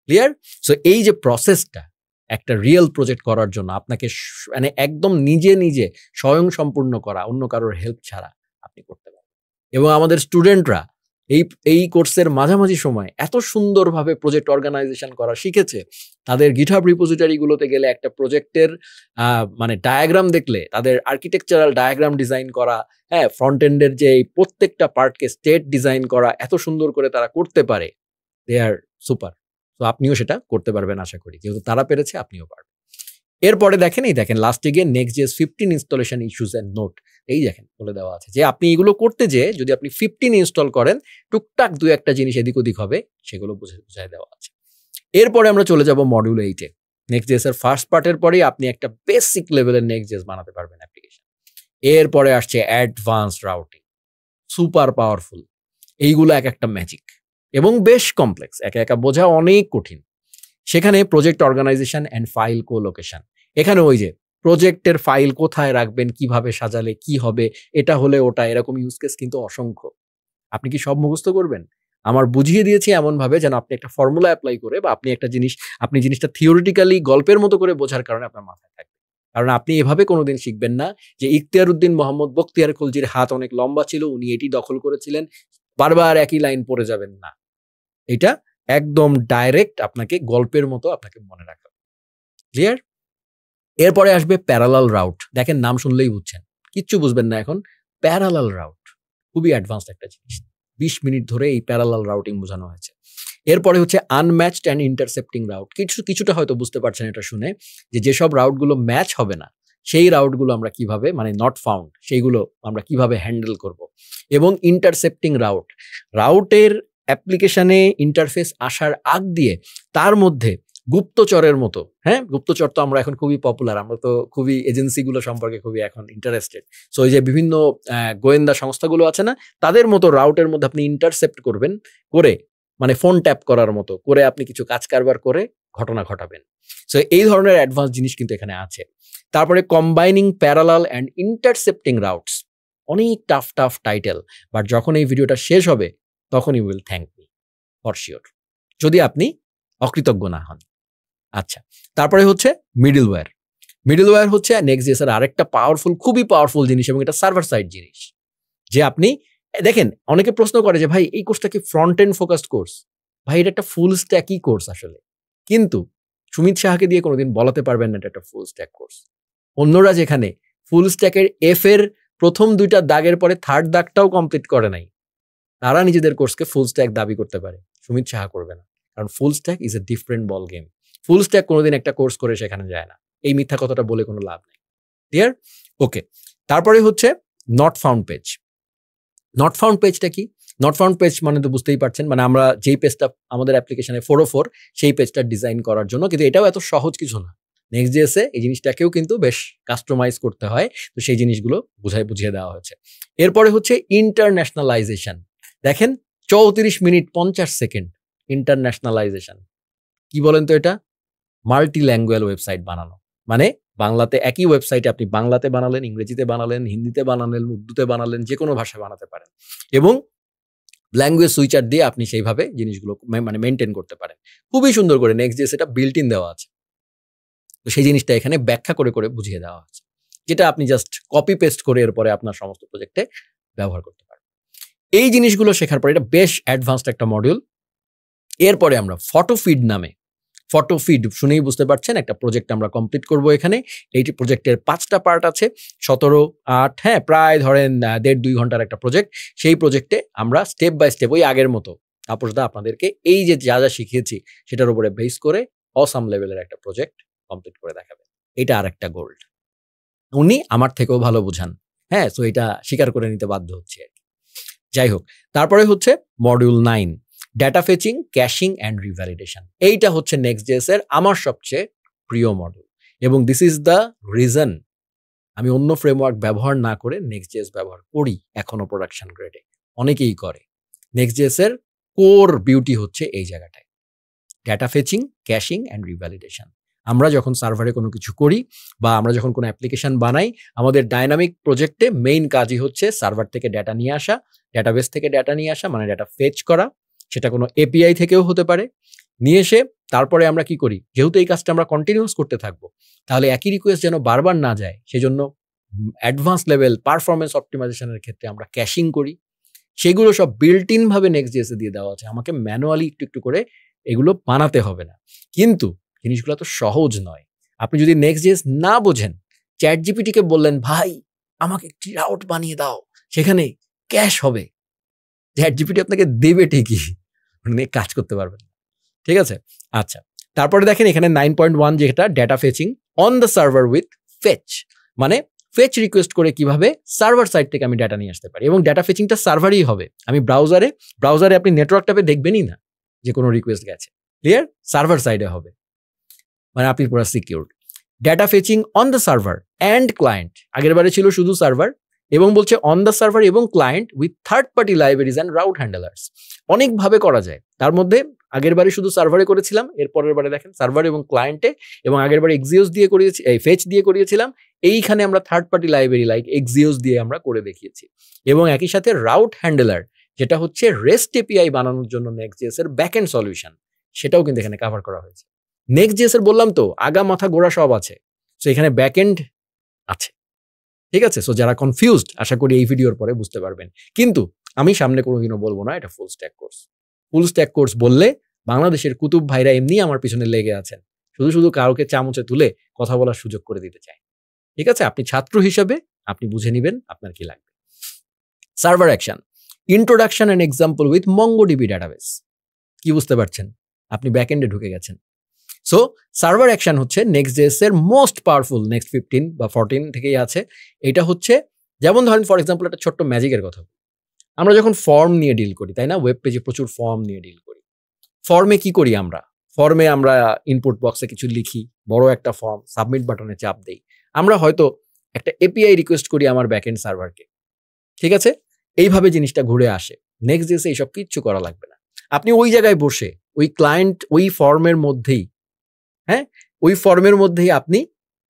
ক্লিয়ার? সো এই যে প্রসেসটা একটা রিয়েল প্রজেক্ট করার জন্য আপনাকে মানে একদম নিজে নিজে স্বয়ং সম্পূর্ণ করা, অন্য কারোর হেল্প ছাড়া আপনি করতে পারবেন। এবং আমাদের স্টুডেন্টরা এই কোর্সের মাঝামাঝি সময় এত সুন্দরভাবে প্রজেক্ট অর্গানাইজেশন করা শিখেছে, তাদের গিটহাব রিপোজিটরিগুলোতে গেলে একটা প্রজেক্টের মানে ডায়াগ্রাম দেখলে, তাদের আর্কিটেকচারাল ডায়াগ্রাম ডিজাইন করা, হ্যাঁ, ফ্রন্ট এন্ডের যে প্রত্যেকটা পার্টকে স্টেট ডিজাইন করা এত সুন্দর করে তারা করতে পারে, দে আর সুপার। তো আপনিও সেটা করতে পারবেন আশা করি, যেহেতু তারা পেরেছে আপনিও পারবেন। এরপরে দেখেন লাস্টে গিয়ে Next.js 15 installation issues and note, এই দেখেন বলে দেওয়া আছে যে আপনি এগুলো করতে যেয়ে যদি আপনি 15 ইনস্টল করেন, টুকটাক 2-1টা জিনিস এদিক ওদিক হবে, সেগুলো বুঝাই দেওয়া আছে। এরপরে আমরা চলে যাব মডিউল 8-এ। Next.js এর ফার্স্ট পার্টের পরেই আপনি একটা বেসিক লেভেলের Next.js বানাতে পারবেন অ্যাপ্লিকেশন। এরপরে আসছে অ্যাডভান্স রাউটিং, সুপার পাওয়ারফুল, এইগুলো এক একটা ম্যাজিক এবং বেশ কমপ্লেক্স, একা একা বোঝা অনেক কঠিন। সেখানে project organization and file colocation, এখানে ওই যে প্রজেক্টের ফাইল কোথায় রাখবেন, কিভাবে সাজালে কি হবে, এটা হলে ওটা, এরকম ইউজ কেস কিন্তু অসংখ্য। আপনি কি সব মুখস্থ করবেন? আমার বুঝিয়ে দিয়েছি এমন ভাবে যেন আপনি একটা ফর্মুলা অ্যাপ্লাই করে, বা আপনি জিনিসটা থিওরিটিক্যালি গল্পের মতো করে বোঝার কারণে আপনার মাথায় থাকবে। কারণ আপনি এভাবে কোনোদিন শিখবেন না যে ইখতিয়ার উদ্দিন মোহাম্মদ বখতিয়ার খলজির হাত অনেক লম্বা ছিল, উনি এটি দখল করেছিলেন, বারবার একই লাইন পড়ে যাবেন না। এটা একদম ডাইরেক্ট আপনাকে গল্পের মতো আপনাকে মনে রাখা। ক্লিয়ার? এরপরে আসবে প্যারালাল রাউট। দেখেন নাম শুনলেই বুঝছেন, কিচ্ছু বুঝবেন না এখন। প্যারালাল রাউট খুবই অ্যাডভান্সড একটা জিনিস, 20 মিনিট ধরে এই প্যারালাল রাউটিং বোঝানো হয়েছে। এরপরে হচ্ছে আনম্যাচড অ্যান্ড ইন্টারসেপ্টিং রাউট। কিছুটা হয়তো বুঝতে পারছেন এটা শুনে, যে যেসব রাউটগুলো ম্যাচ হবে না সেই রাউটগুলো আমরা কিভাবে, মানে নট ফাউন্ড, সেইগুলো আমরা কিভাবে হ্যান্ডেল করব। এবং ইন্টারসেপ্টিং রাউটের অ্যাপ্লিকেশনে ইন্টারফেস আসার আগ দিয়ে তার মধ্যে গুপ্তচরের মতো, হ্যাঁ, গুপ্তচর তো আমরা এখন খুবই পপুলার, আমরা তো খুবই এজেন্সিগুলো সম্পর্কে খুবই এখন ইন্টারেস্টেড। সো এই যে বিভিন্ন গোয়েন্দা সংস্থাগুলো আছে না, তাদের মতো রাউটের মধ্যে আপনি ইন্টারসেপ্ট করবেন করে, মানে ফোন ট্যাপ করার মতো করে আপনি কিছু কাজ কারবার করে ঘটনা ঘটাবেন। সো এই ধরনের অ্যাডভান্স জিনিস কিন্তু এখানে আছে। তারপরে combining parallel and intercepting routes, অনেক টাফ টাইটেল, বাট যখন এই ভিডিওটা শেষ হবে তখন you will thank me for sure, যদি আপনি অকৃতজ্ঞ না হন। আচ্ছা, তারপরে হচ্ছে মিডলওয়্যার হচ্ছে Next.js এর আরেকটা খুবই পাওয়ারফুল জিনিস, এবং এটা সার্ভার সাইড জিনিস। যে আপনি দেখেন, অনেকে প্রশ্ন করে যে ভাই এই কোর্সটা কি ফ্রন্ট এন্ড ফোকাসড কোর্স? ভাই এটা একটা ফুল স্ট্যাকই কোর্স আসলে, কিন্তু সুমিত সাহাকে দিয়ে কোনোদিন বলাতে পারবেন না এটা একটা ফুল স্ট্যাক কোর্স। অন্যরা যেখানে ফুল স্ট্যাকের এফ এর প্রথম 2টা দাগের পরে 3rd দাগটাও কমপ্লিট করে নাই, তারা নিজেদের কোর্সকে ফুল স্ট্যাক দাবি করতে পারে, সুমিত সাহা করবে না। কারণ full stack is a different ball game. Full stack কোনোদিন একটা কোর্স করে সেখানে যায় না, এই মিথ্যা কথাটা বলে কোনো লাভ নেই। ক্লিয়ার? ওকে। তারপরে হচ্ছে নট ফাউন্ড পেজটা কি? নট ফাউন্ড পেজ মানে তো বুঝতেই পারছেন, মানে আমরা যেই পেজটা আমাদের অ্যাপ্লিকেশনে 404 সেই পেজটা ডিজাইন করার জন্য, কিন্তু এটাও এত সহজ কিছু না। নেক্সট.js এ এই জিনিসটাকেও কিন্তু বেশ কাস্টমাইজ করতে হয়, তো সেই জিনিসগুলো বুঝিয়ে দেওয়া হয়েছে। এরপরে হচ্ছে ইন্টারন্যাশনালাইজেশন। দেখেন 34 মিনিট 50 সেকেন্ড ইন্টারন্যাশনালাইজেশন। কি বলেন তো এটা? মাল্টি ল্যাঙ্গুয়েজ ওয়েবসাইট বানানো, মানে বাংলাতে একই ওয়েবসাইটে আপনি বাংলাতে বানালেন, ইংরেজিতে বানালেন, হিন্দিতে বানালেন, উর্দুতে বানালেন, যে কোনো ভাষায় বানাতে পারেন এবং ল্যাঙ্গুয়েজ সুইচার দিয়ে আপনি সেইভাবে জিনিসগুলো মানে মেনটেন করতে পারেন। খুবই সুন্দর করে নেক্সট.js এটা বিল্ট ইন দেওয়া আছে। তো সেই জিনিসটা এখানে ব্যাখ্যা করে করে বুঝিয়ে দেওয়া আছে, যেটা আপনি জাস্ট কপি পেস্ট করে এরপরে আপনার সমস্ত প্রজেক্টে ব্যবহার করতে পারেন। এই জিনিসগুলো শেখার পরে এটা বেশ অ্যাডভান্সড একটা মডিউল। এরপরে আমরা ফটো ফিড নামে, ফটো ফিড শুনেই বুঝতে পারছেন একটা প্রজেক্ট আমরা কমপ্লিট করব এখানে। এইটি প্রজেক্টের 5টা পার্ট আছে, 17-8, হ্যাঁ প্রায় ধরেন 1.5-2 ঘন্টার একটা প্রজেক্ট। সেই প্রজেক্টে আমরা স্টেপ বাই স্টেপ ওই আগের মতো তাপসদা আপনাদেরকে এই যে যা যা শিখিয়েছি সেটার উপরে বেস করে অসাম লেভেলের একটা প্রজেক্ট কমপ্লিট করে দেখাবেন। এটা আর একটা গোল্ড। উনি আমার থেকেও ভালো বুঝান, হ্যাঁ, সো এটা স্বীকার করে নিতে বাধ্য হচ্ছে আর কি। যাই হোক, তারপরে হচ্ছে module 9, data fetching, caching and revalidation. এইটা হচ্ছে নেক্সট.js এর আমার সবচেয়ে প্রিয় মডিউল এবং দিস ইজ দ্য রিজন আমি অন্য ফ্রেমওয়ার্ক ব্যবহার না করে নেক্সট.js ব্যবহার করি এখনো প্রোডাকশন গ্রেডে। অনেকেই করে। নেক্সট.js এর কোর বিউটি হচ্ছে এই জায়গাটায়, data fetching, caching and revalidation. আমরা যখন সার্ভারে কোনো কিছু করি বা আমরা যখন কোনো অ্যাপ্লিকেশন বানাই, আমাদের ডাইনামিক প্রজেক্টে মেইন কাজই হচ্ছে সার্ভার থেকে ডেটা নিয়ে আসা, ডেটাবেস থেকে ডেটা নিয়ে আসা, মানে ডেটা ফেচ করা। সেটা কোনো এপিআই থেকেও হতে পারে। নিয়ে এসে তারপরে আমরা কি করি, যেহেতু এই কাজটা আমরা কন্টিনিউয়াস করতে থাকবো, তাহলে একই রিকোয়েস্ট যেন বারবার না যায়, সেজন্য অ্যাডভান্স লেভেল পারফরমেন্স অপটিমাইজেশনের ক্ষেত্রে আমরা ক্যাশিং করি। সেগুলো সব বিল্ট ইন ভাবে নেক্সট.js এ দিয়ে দেওয়া আছে। আমাকে ম্যানুয়ালি একটু একটু করে এগুলো বানাতে হবে না। কিন্তু জিনিসগুলো তো সহজ নয়। আপনি যদি নেক্সট.js না বোঝেন, চ্যাটজিপিটিকে বললেন ভাই আমাকে একটি রাউট বানিয়ে দাও, সেখানে ক্যাশ হবে, চ্যাটজিপিটি আপনাকে দেবে ঠিকই, মানে কাজ করতে পারবেন। ঠিক আছে? আচ্ছা, তারপরে দেখেন এখানে 9.1 যেটা data fetching on the server with fetch, মানে ফেচ রিকোয়েস্ট করে কিভাবে সার্ভার সাইড থেকে আমি ডেটা নিয়ে আসতে পারি এবং ডেটা ফেচিংটা সার্ভারই হবে। আমি ব্রাউজারে আপনি নেটওয়ার্ক ট্যাবে দেখবেনই না যে কোনো রিকোয়েস্ট গেছে, ক্লিয়ার? সার্ভার সাইডে হবে, মানে আপনি পুরো secured. Data fetching on the server and client, আগের বারে ছিল শুধু সার্ভার, এবং বলছে অন দ্য সার্ভার এবং client with third party libraries and route handlers. অনেকভাবে করা যায়, তার মধ্যে আগের বারে শুধু সার্ভারে করেছিলাম, এরপরের বারে দেখেন সার্ভার এবং ক্লায়েন্টে, এবং আগের বারে এক্সিওস দিয়ে করিয়েছি, ফেচ দিয়ে করিয়েছিলাম। এইখানে আমরা third party library like Axios দিয়ে আমরা করে দেখিয়েছি, এবং একই সাথে রাউট হ্যান্ডলার যেটা হচ্ছে রেস্ট এপিআই বানানোর জন্য নেক্সট.js এর ব্যাকএন্ড সলিউশন, সেটাও কিন্তু এখানে কভার করা হয়েছে। নেক্সট.js এর বললাম তো আগা মাথা গোড়া সব আছে, সো এখানে ব্যাকএন্ড আছে। ঠিক আছে? সো যারা কনফিউজড, আশা করি এই ভিডিওর পরে বুঝতে পারবেন। কিন্তু আমি সামনে কোনোদিনও বলবো না এটা full stack course. Full stack course বললে বাংলাদেশের কুতুব ভাইরা এমনি আমার পিছনে লেগে আছেন, শুধু শুধু কাউকে চামচে তুলে কথা বলার সুযোগ করে দিতে চায়। ঠিক আছে? আপনি ছাত্র হিসাবে আপনি বুঝে নেবেন আপনার কি লাগবে। Server action, introduction and example with MongoDB database. কি বুঝতে পারছেন? আপনি ব্যাকএন্ডে ঢুকে গেছেন। সো সার্ভার অ্যাকশন হচ্ছে নেক্সট.js এর মোস্ট পাওয়ারফুল, নেক্সট 15 বা 14 থেকেই আছে। এটা হচ্ছে যেমন ধরেন ফর এক্সাম্পল একটা ছোট্ট ম্যাজিকের কথা, আমরা যখন ফর্ম নিয়ে ডিল করি, তাই না? ওয়েব পেজে প্রচুর ফর্ম নিয়ে ডিল করি। ফর্মে কি করি আমরা? ফর্মে আমরা ইনপুট বক্সে কিছু লিখি, বড় একটা ফর্ম, সাবমিট বাটনে চাপ দেই। আমরা হয়তো একটা এপিআই রিকোয়েস্ট করি আমার ব্যাকএন্ড সার্ভারকে। ঠিক আছে? এইভাবে জিনিসটা ঘুরে আসে। নেক্সট.js এইসব কিচ্ছু করা লাগবে না। আপনি ওই জায়গায় বসে ওই ক্লায়েন্ট ওই ফর্মের মধ্যেই, হ্যাঁ, ওই ফর্মের মধ্যেই আপনি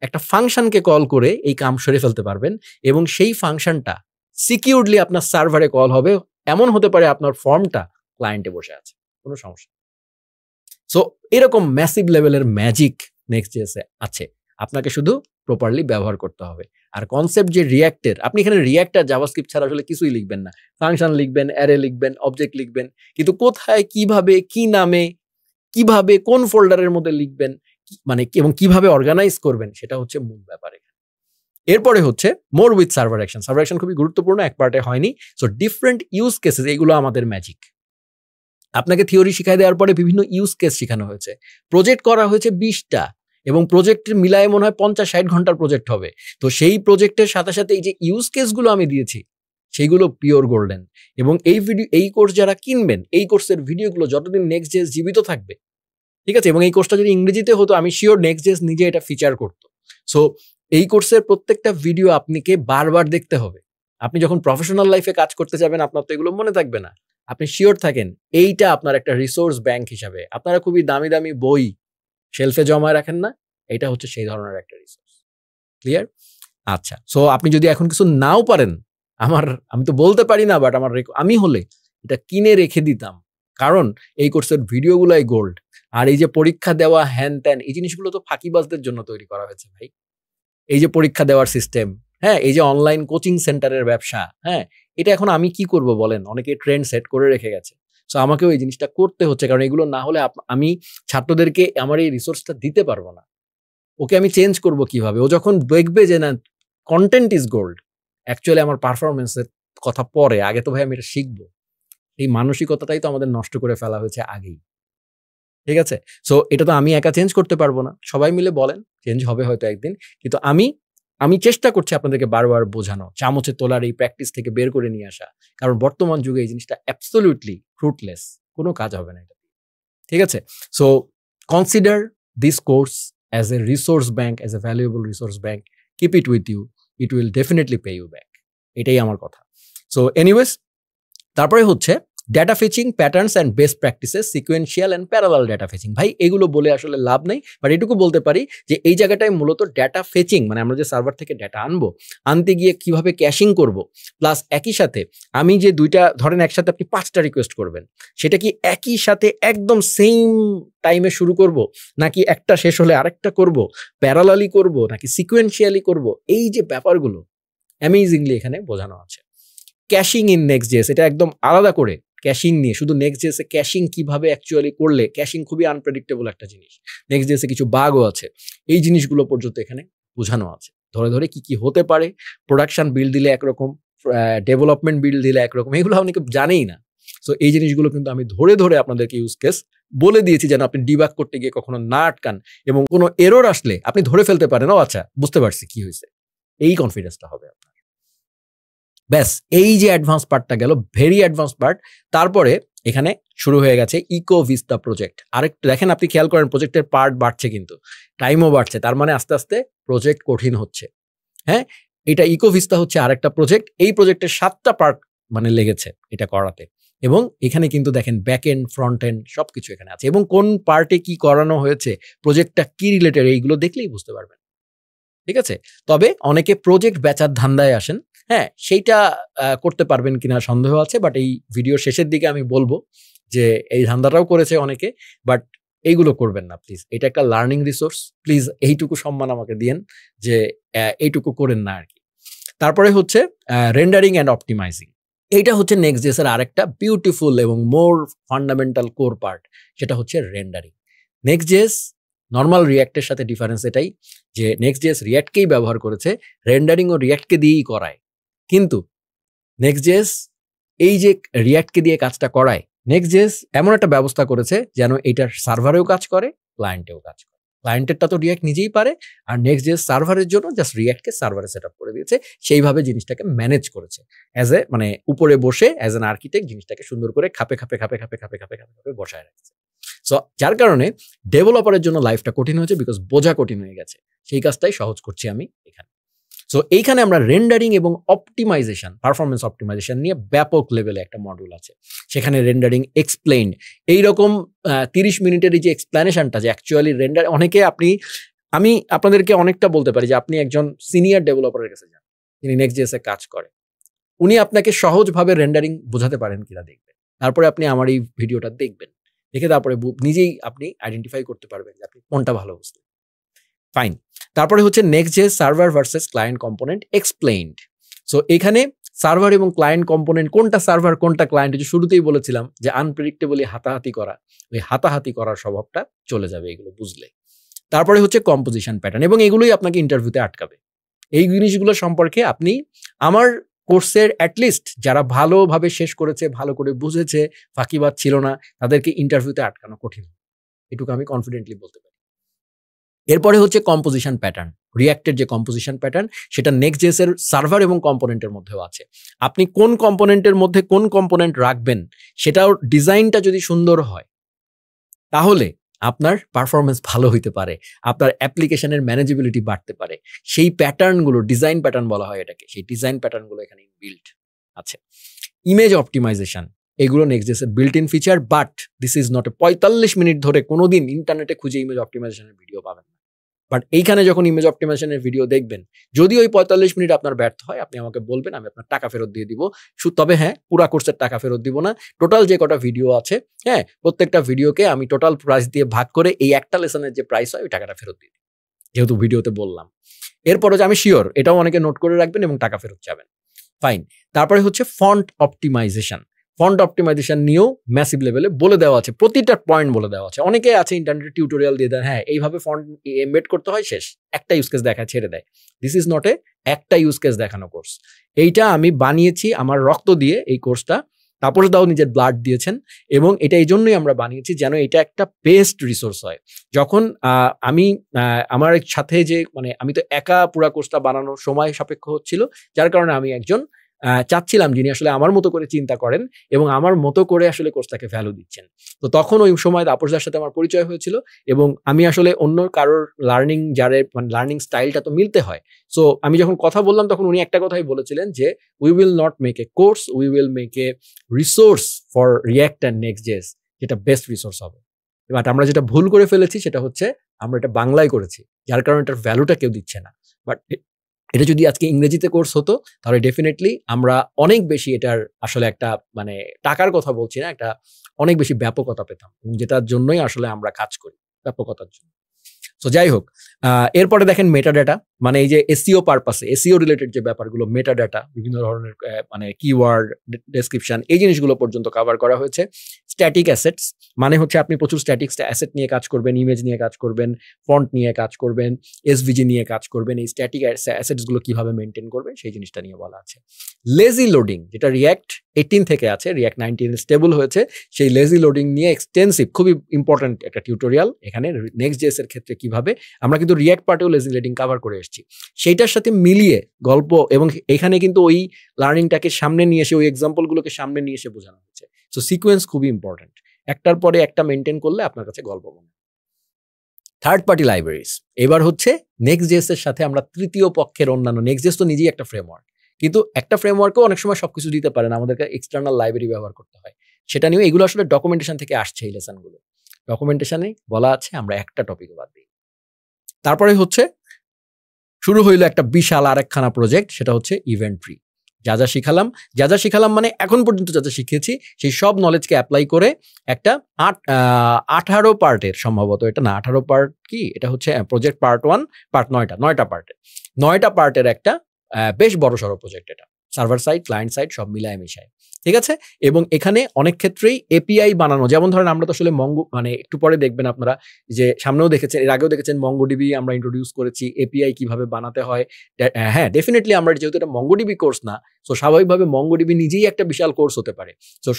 একটা ফাংশনকে কল করে এই কাম সেরে ফেলতে পারবেন, এবং সেই ফাংশনটা সিকিউরলি আপনার সার্ভারে কল হবে। এমন হতে পারে আপনার ফর্মটা ক্লায়েন্টে বসে আছে, কোনো সমস্যা। সো এরকম ম্যাসিভ লেভেলের ম্যাজিক নেক্সট.js এ আছে, আপনাকে শুধু প্রপারলি ব্যবহার করতে হবে। আর কনসেপ্ট যে রিঅ্যাক্টের, আপনি এখানে রিঅ্যাক্ট আর জাভাস্ক্রিপ্ট ছাড়া আসলে কিছুই লিখবেন না। ফাংশন লিখবেন, অ্যারে লিখবেন, অবজেক্ট লিখবেন, কিন্তু কোথায়, কিভাবে, কি নামে, কিভাবে, কোন ফোল্ডারের মধ্যে লিখবেন, মানে এবং কিভাবে অর্গানাইজ করবেন, সেটা হচ্ছে মূল ব্যাপার এখানে। এরপরে হচ্ছে মোর with server action. Server action খুবই গুরুত্বপূর্ণ, এক পার্টে হয়নি। সো ডিফারেন্ট ইউজ কেসেস, এগুলো আমাদের ম্যাজিক। আপনাকে থিওরি শিখাই দেওয়ার পরে বিভিন্ন ইউজ কেস শেখানো হয়েছে, প্রজেক্ট করা হয়েছে 20টা, এবং প্রজেক্টের মিলায় মনে হয় 50-60 ঘন্টার প্রজেক্ট হবে। তো সেই প্রজেক্টের সাথে সাথে এই যে ইউজ কেসগুলো আমি দিয়েছি, সেইগুলো পিওর গোল্ডেন। এবং এই কোর্স যারা কিনবেন, এই কোর্সের ভিডিওগুলো যতদিন Next.js জীবিত থাকবে, ঠিক আছে, এবং এই কোর্সটা যদি ইংরেজিতে হতো, আমি শিওর Next.js নিজে এটা ফিচার করতো। সো এই কোর্সের প্রত্যেকটা ভিডিও আপনাকে বারবার দেখতে হবে। আপনি যখন প্রফেশনাল লাইফে কাজ করতে যাবেন, আপনার তো এগুলো মনে থাকবে না। আপনি শিওর থাকেন এইটা আপনার একটা রিসোর্স ব্যাংক হিসাবে। আপনারা খুবই দামি দামি বই শেলফে জমায় রাখেন না, এটা হচ্ছে সেই ধরনের একটা রিসোর্স। ক্লিয়ার? আচ্ছা, সো আপনি যদি এখন কিছু নাও পারেন, আমি তো বলতে পারি না, বাট আমি হলে এটা কিনে রেখে দিতাম, কারণ এই কোর্সের ভিডিওগুলাই গোল্ড। আর এই যে পরীক্ষা দেওয়া হ্যান ত্যান, এই জিনিসগুলো তো ফাঁকিবাজদের জন্য তৈরি করা হয়েছে ভাই। এই যে পরীক্ষা দেওয়ার সিস্টেম, হ্যাঁ, এই যে অনলাইন কোচিং সেন্টারের ব্যবসা, হ্যাঁ, এটা এখন আমি কি করব বলেন? অনেকে ট্রেন্ড সেট করে রেখে গেছে। সো আমাকেও এই জিনিসটা করতে হচ্ছে, কারণ এগুলো না হলে আমি ছাত্রদেরকে আমার এই রিসোর্সটা দিতে পারবো না। ওকে আমি চেঞ্জ করব কিভাবে? ও যখন দেখবে যে না, কন্টেন্ট ইজ গোল্ড, অ্যাকচুয়ালি আমার পারফরমেন্সের কথা পরে, আগে তো ভাই আমি এটা শিখবো। এই মানসিকতাটাই তো আমাদের নষ্ট করে ফেলা হয়েছে আগেই। ঠিক আছে? সো এটা তো আমি একা চেঞ্জ করতে পারবো না। সবাই মিলে বলেন, চেঞ্জ হবে হয়তো একদিন। কিন্তু আমি চেষ্টা করছি আপনাদেরকে বারবার বোঝানো, চামচে তোলার এই প্র্যাকটিস থেকে বের করে নিয়ে আসা। কারণ বর্তমান যুগে এই জিনিসটা অ্যাবসোলিউটলি ফ্রুটলেস। কোনো কাজ হবে না এটা। ঠিক আছে? So consider this course as a resource bank, as a valuable resource bank. Keep it with you. It will definitely pay you back. এটাই আমার কথা। সো এনিওয়েজ, তারপরে হচ্ছে data fetching patterns and best practices, sequential and parallel data fetching. ভাই এগুলো বলে আসলে লাভ নেই, বাট এটুকু বলতে পারি যে এই জায়গাটায় মূলত ডেটা ফেচিং, মানে আমরা যে সার্ভার থেকে ডেটা আনতে গিয়ে কিভাবে ক্যাশিং করব, প্লাস একই সাথে আমি যে দুইটা, ধরেন একসাথে আপনি 5টা রিকোয়েস্ট করবেন, সেটা কি একই সাথে একদম সেম টাইমে শুরু করব, নাকি একটা শেষ হলে আরেকটা করব, প্যারালালি করব, নাকি সিকোয়েন্সিয়ালি করব, এই যে ব্যাপারগুলো অ্যামেজিংলি এখানে বোঝানো আছে। ক্যাশিং ইন Next.js, এটা একদম আলাদা করে ক্যাশিং নিয়ে, শুধু Next.js এ ক্যাশিং কিভাবে অ্যাকচুয়ালি করলে, ক্যাশিং খুবই আনপ্রেডিক্টেবল একটা জিনিস, Next.js এ কিছু বাগও আছে, এই জিনিসগুলো পর্যন্ত এখানে বোঝানো আছে। ধরে ধরে কি হতে পারে, প্রোডাকশন বিল্ড দিলে একরকম, ডেভেলপমেন্ট বিল্ড দিলে একরকম, এগুলো অনেকে জানেই না। সো এই জিনিসগুলো কিন্তু আমি ধরে ধরে আপনাদেরকে ইউজ কেস বলে দিয়েছি, যেন আপনি ডিবাগ করতে গিয়ে কখনো না আটকান, এবং কোনো এরর আসলে আপনি ধরে ফেলতে পারেন, ও আচ্ছা বুঝতে পারছি কি হয়েছে, এই কনফিডেন্সটা হবে আপনার। ব্যাস, এই যে অ্যাডভান্স পার্টটা গেল, ভেরি অ্যাডভান্স পার্ট। তারপরে এখানে শুরু হয়ে গেছে ইকোভিস্তা প্রজেক্ট। আরেকটু দেখেন, আপনি খেয়াল করেন প্রজেক্টের পার্ট বাড়ছে, কিন্তু টাইমও বাড়ছে, তার মানে আস্তে আস্তে প্রজেক্ট কঠিন হচ্ছে। হ্যাঁ, এটা ইকোভিস্তা হচ্ছে আরেকটা প্রজেক্ট। এই প্রজেক্টের 7টা পার্ট মানে লেগেছে এটা করাতে, এবং এখানে কিন্তু দেখেন ব্যাক এন্ড, ফ্রন্ট এন্ড সবকিছু এখানে আছে, এবং কোন পার্টে কি করানো হয়েছে, প্রজেক্টটা কি রিলেটেড, এইগুলো দেখলেই বুঝতে পারবেন। ঠিক আছে? তবে অনেকে প্রজেক্ট বেচার ধান্দায় আসেন, হ্যাঁ, সেইটা করতে পারবেন কিনা সন্দেহ আছে, বাট এই ভিডিওর শেষের দিকে আমি বলবো যে এই ধান্দাটাও করেছে অনেকে, বাট এইগুলো করবেন না প্লিজ। এটা একটা লার্নিং রিসোর্স, প্লিজ এইটুকু সম্মান আমাকে দিয়েন যে এইটুকু করেন না আর কি। তারপরে হচ্ছে রেন্ডারিং অ্যান্ড অপটিমাইজিং। এইটা হচ্ছে Next.js এর আরেকটা বিউটিফুল এবং মোর ফান্ডামেন্টাল কোর পার্ট, সেটা হচ্ছে রেন্ডারিং। Next.js নর্মাল রিয়াক্টের সাথে ডিফারেন্স এটাই যে Next.js রিয়াক্টকেই ব্যবহার করেছে, রেন্ডারিং ও রিয়াক্টকে দিয়েই করায়। কিন্তু Next.js এই যে রিয়াক্টকে দিয়ে কাজটা করায়, Next.js এমন একটা ব্যবস্থা করেছে যেন এটার সার্ভারেও কাজ করে, ক্লায়েন্টেও কাজ করে। ক্লায়েন্টেরটা তো রিয়াক্ট নিজেই পারে, আর Next.js সার্ভারের জন্য জাস্ট রিয়াক্টকে সার্ভারে সেট আপ করে দিয়েছে, সেইভাবে জিনিসটাকে ম্যানেজ করেছে মানে উপরে বসে অ্যাজ অ্যান আর্কিটেক্ট জিনিসটাকে সুন্দর করে খাপে বসায় রাখছে। সো যার কারণে ডেভেলপারের জন্য লাইফটা কঠিন হয়েছে, বিকজ বোঝা কঠিন হয়ে গেছে। সেই কাজটাই সহজ করছি আমি এখানে। সো এইখানে আমরা রেন্ডারিং এবং অপটিমাইজেশন, পারফরমেন্স অপটিমাইজেশন নিয়ে ব্যাপক লেভেলে একটা মডিউল আছে। সেখানে রেন্ডারিং এক্সপ্লেইনড, এইরকম 30 মিনিটের এই যে এক্সপ্লেনেশনটা, যে অ্যাকচুয়ালি আমি আপনাদেরকে অনেকটা বলতে পারি যে আপনি একজন সিনিয়র ডেভেলপারের কাছে যান, যিনি Next.js এ কাজ করে, উনি আপনাকে সহজভাবে রেন্ডারিং বোঝাতে পারেন কিনা দেখবেন। তারপরে আপনি আমার এই ভিডিওটা দেখবেন, দেখে তারপরে নিজেই আপনি আইডেন্টিফাই করতে পারবেন যে আপনি কোনটা ভালো বুঝলেন। ফাইন। তারপরে হচ্ছে Next.js server versus client component explained. So এখানে সার্ভার এবং ক্লায়েন্ট কম্পোনেন্ট, কোনটা সার্ভার কোনটা ক্লায়েন্ট, যে শুরুতেই বলেছিলাম যে আনপ্রেডিক্টেবলি হাতাহাতি করা, ওই হাতাহাতি করার স্বভাবটা চলে যাবে এগুলো বুঝলে। তারপরে হচ্ছে কম্পোজিশন প্যাটার্ন, এবং এগুলোই আপনাকে ইন্টারভিউতে আটকাবে। এই জিনিসগুলো সম্পর্কে আপনি আমার কোর্সের অ্যাটলিস্ট যারা ভালোভাবে শেষ করেছে, ভালো করে বুঝেছে, ফাঁকিবাজ ছিল না, তাদেরকে ইন্টারভিউতে আটকানো কঠিন, এটুকু আমি কনফিডেন্টলি বলতে পারি। এরপরে হচ্ছে কম্পোজিশন প্যাটার্ন। রিঅ্যাক্টের যে কম্পোজিশন প্যাটার্ন সেটা নেক্সট.জেএস এর সার্ভার এবং কম্পোনেন্টের মধ্যেও আছে। আপনি কোন কম্পোনেন্টের মধ্যে কোন কম্পোনেন্ট রাখবেন সেটাও ডিজাইনটা যদি সুন্দর হয় তাহলে আপনার পারফরম্যান্স ভালো হইতে পারে, আপনার অ্যাপ্লিকেশনের ম্যানেজেবিলিটি বাড়তে পারে। সেই প্যাটার্নগুলো ডিজাইন প্যাটার্ন বলা হয় এটাকে, সেই ডিজাইন প্যাটার্নগুলো এখানে ইনবিল্ট আছে। ইমেজ অপটিমাইজেশন এগুলো নেক্সট.জেএস এর built in feature, but this is not a 45 minute ধরে কোনোদিন ইন্টারনেটে খুঁজে ইমেজ অপটিমাইজেশনের ভিডিও পাবেন না। বাট এইখানে যখন ইমেজ অপটিমাইজেশনের ভিডিও দেখবেন, যদি ওই 45 মিনিট আপনার ব্যর্থ হয় আপনি আমাকে বলবেন, আমি আপনার টাকা ফেরত দিয়ে দিব। তবে হ্যাঁ, পুরা কোর্সের টাকা ফেরত দিব না। টোটাল যে কটা ভিডিও আছে, হ্যাঁ, প্রত্যেকটা ভিডিওকে আমি টোটাল প্রাইস দিয়ে ভাগ করে এই একটা লেসনের যে প্রাইস হয় ওই টাকাটা ফেরত দিয়ে দিই, যেহেতু ভিডিওতে বললাম। এরপরে আমি শিওর এটাও অনেকে নোট করে রাখবেন এবং টাকা ফেরত যাবেন। ফাইন। তারপরে হচ্ছে ফন্ট অপটিমাইজেশন। ফন্ট অপটিমাইজেশন নিয়েও ম্যাসিভ লেভেলে বলে দেওয়া আছে, প্রতিটা পয়েন্ট বলে দেওয়া আছে। অনেকে আছে ইন্টারনেটে টিউটোরিয়াল দিয়ে দেন, হ্যাঁ এইভাবে ফন্ট এমবেড করতে হয়, শেষ, একটা ইউজ কেস দেখা ছেড়ে দেয়। দিস ইজ নট একটা ইউজ কেস দেখানো কোর্স। এইটা আমি বানিয়েছি আমার রক্ত দিয়ে, এই কোর্সটা তাপস দাও নিজের ব্লাড দিয়েছেন, এবং এটা এই জন্যই আমরা বানিয়েছি যেন এটা একটা বেস্ট রিসোর্স হয়। যখন আমি আমার সাথে যে আমি তো একা পুরা কোর্সটা বানানোর সময় সাপেক্ষ হচ্ছিল, যার কারণে আমি একজন চাচ্ছিলাম যিনি আসলে আমার মতো করে চিন্তা করেন এবং আমার মতো করে আসলে কোর্সটাকে ভ্যালু দিচ্ছেন। তো তখন ওই সময় তাপসদার সাথে আমার পরিচয় হয়েছিল, এবং আমি আসলে অন্য কারোর লার্নিং লার্নিং স্টাইলটা তো মিলতে হয়। সো আমি যখন কথা বললাম তখন উনি একটা কথাই বলেছিলেন যে we will not make a course, we will make a resource for React and Next JS, যেটা বেস্ট রিসোর্স হবে। বাট আমরা যেটা ভুল করে ফেলেছি সেটা হচ্ছে আমরা এটা বাংলায় করেছি, যার কারণে এটার ভ্যালুটা কেউ দিচ্ছে না। বাট এটা যদি আজকে ইংরেজিতে কোর্স হতো তাহলে ডেফিনেটলি আমরা অনেক বেশি এটার আসলে একটা টাকার কথা বলছি না, একটা অনেক বেশি ব্যাপকতা পেতাম, যেটার জন্যই আসলে আমরা কাজ করি, ব্যাপকতার জন্য। সো যাই হোক, এরপরে দেখেন মেটা ডাটা, এই যে এসইও পারপাসে, এসইও রিলেটেড যে ব্যাপারগুলো, মেটা ডাটা, বিভিন্ন ধরনের কিওয়ার্ড, ডেসক্রিপশন, এই জিনিসগুলো পর্যন্ত কভার করা হয়েছে। স্ট্যাটিক অ্যাসেটস হচ্ছে আপনি প্রচুর স্ট্যাটিক অ্যাসেট নিয়ে কাজ করবেন, ইমেজ নিয়ে কাজ করবেন, ফন্ট নিয়ে কাজ করবেন, এসভিজি নিয়ে কাজ করবেন। এই স্ট্যাটিক অ্যাসেটসগুলো কিভাবে মেনটেন করবেন সেই জিনিসটা নিয়ে বলা আছে। লেজি লোডিং, যেটা রিঅ্যাক্ট 18 থেকে আছে, রিঅ্যাক্ট 19 স্টেবল হয়েছে, সেই লেজি লোডিং নিয়ে এক্সটেন্সিভ, খুবই ইম্পর্টেন্ট একটা টিউটোরিয়াল এখানে নেক্সট.জেএস এর ক্ষেত্রে কিভাবে আমরা কিন্তু রিঅ্যাক্ট পার্টেও লেজি লোডিং কভার করে এসেছি, সেইটার সাথে মিলিয়ে গল্প, এবং এখানে কিন্তু ওই লার্নিংটাকে সামনে নিয়ে এসে, ওই এক্সাম্পলগুলোকে সামনে নিয়ে এসে বোঝানো হচ্ছে। সো সিকোয়েন্স খুবই ইম্পর্টেন্ট, একটার পরে একটা মেনটেন করলে আপনার কাছে গল্প মনে। থার্ড পার্টি লাইব্রেরিজ, এবার হচ্ছে নেক্সট.জেএস এর সাথে আমরা তৃতীয় পক্ষের অন্যান্য, নেক্সট.জেএস তো নিজেই একটা ফ্রেমওয়ার্ক, কিন্তু একটা ফ্রেমওয়ার্কও অনেক সময় সবকিছু দিতে পারে না, আমাদেরকে এক্সটার্নাল লাইব্রেরি ব্যবহার করতে হয়। সেটা নিয়ে এগুলো আসলে ডকুমেন্টেশন থেকে আসছে, এই লেসনগুলো ডকুমেন্টেশনে বলা আছে, আমরা একটা টপিক বাদ দিই। তারপরে হচ্ছে শুরু হইলো একটা বিশাল আরেকখানা প্রজেক্ট, সেটা হচ্ছে ইভেন্ট্রি। যা যা শিখালাম এখন পর্যন্ত যা যা শিখেছি সেই সব নলেজকে অ্যাপ্লাই করে একটা 18 পার্টের, সম্ভবত এটা না 18 পার্ট, কি এটা হচ্ছে প্রজেক্ট পার্ট 1, পার্ট 9টা পার্টের একটা বেশ বড়সড় প্রজেক্ট এটা, সার্ভার সাইড, ক্লায়েন্ট সাইড সব মিলায় মিশায়, ঠিক আছে। এবং এখানে অনেক ক্ষেত্রেই এপিআই বানানো, যেমন ধরেন আমরা তো আসলে একটু পরে দেখবেন আপনারা, যে সামনেও দেখেছেন, এর আগেও দেখেছেন মঙ্গোডিবি আমরা ইন্ট্রোডিউস করেছি, এপিআই কিভাবে বানাতে হয়। হ্যাঁ, ডেফিনেটলি আমরা যেহেতু এটা মঙ্গোডিবি কোর্স না, সো স্বাভাবিকভাবে মঙ্গোডিবি নিজেই একটা বিশাল কোর্স হতে পারে, সো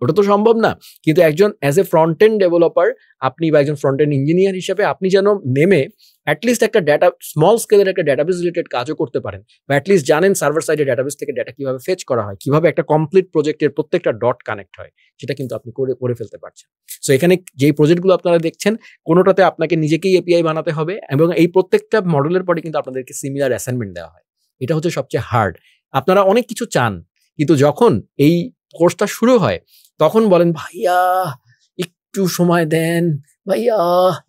ওটা তো সম্ভব না। কিন্তু একজন as a front end developer আপনি, বা একজন ফ্রন্ট এন্ড ইঞ্জিনিয়ার হিসেবে আপনি যেন নেমে অ্যাটলিস্ট একটা ডাটা, স্মল স্কেলের একটা ডাটাবেস রিলেটেড কাজও করতে পারেন, বা অ্যাটলিস্ট জানেন সার্ভার সাইডে ডাটাবেস থেকে ডাটা কিভাবে ফেচ করা হয়, কিভাবে একটা কমপ্লিট প্রজেক্টের প্রত্যেকটা ডট কানেক্ট হয়, সেটা কিন্তু আপনি করে ফেলতে পারছেন। সো এখানে যেই প্রজেক্টগুলো আপনারা দেখছেন, কোনোটাতে আপনাকে নিজেকেই এপিআই বানাতে হবে, এবং এই প্রত্যেকটা মডেলের পরে কিন্তু আপনাদেরকে সিমিলার অ্যাসাইনমেন্ট দেওয়া হয়। এটা হচ্ছে সবচেয়ে হার্ড। আপনারা অনেক কিছু চান, কিন্তু যখন এই কোর্সটা শুরু হয় তখন বলেন ভাইয়া একটু সময় দেন, ভাইয়া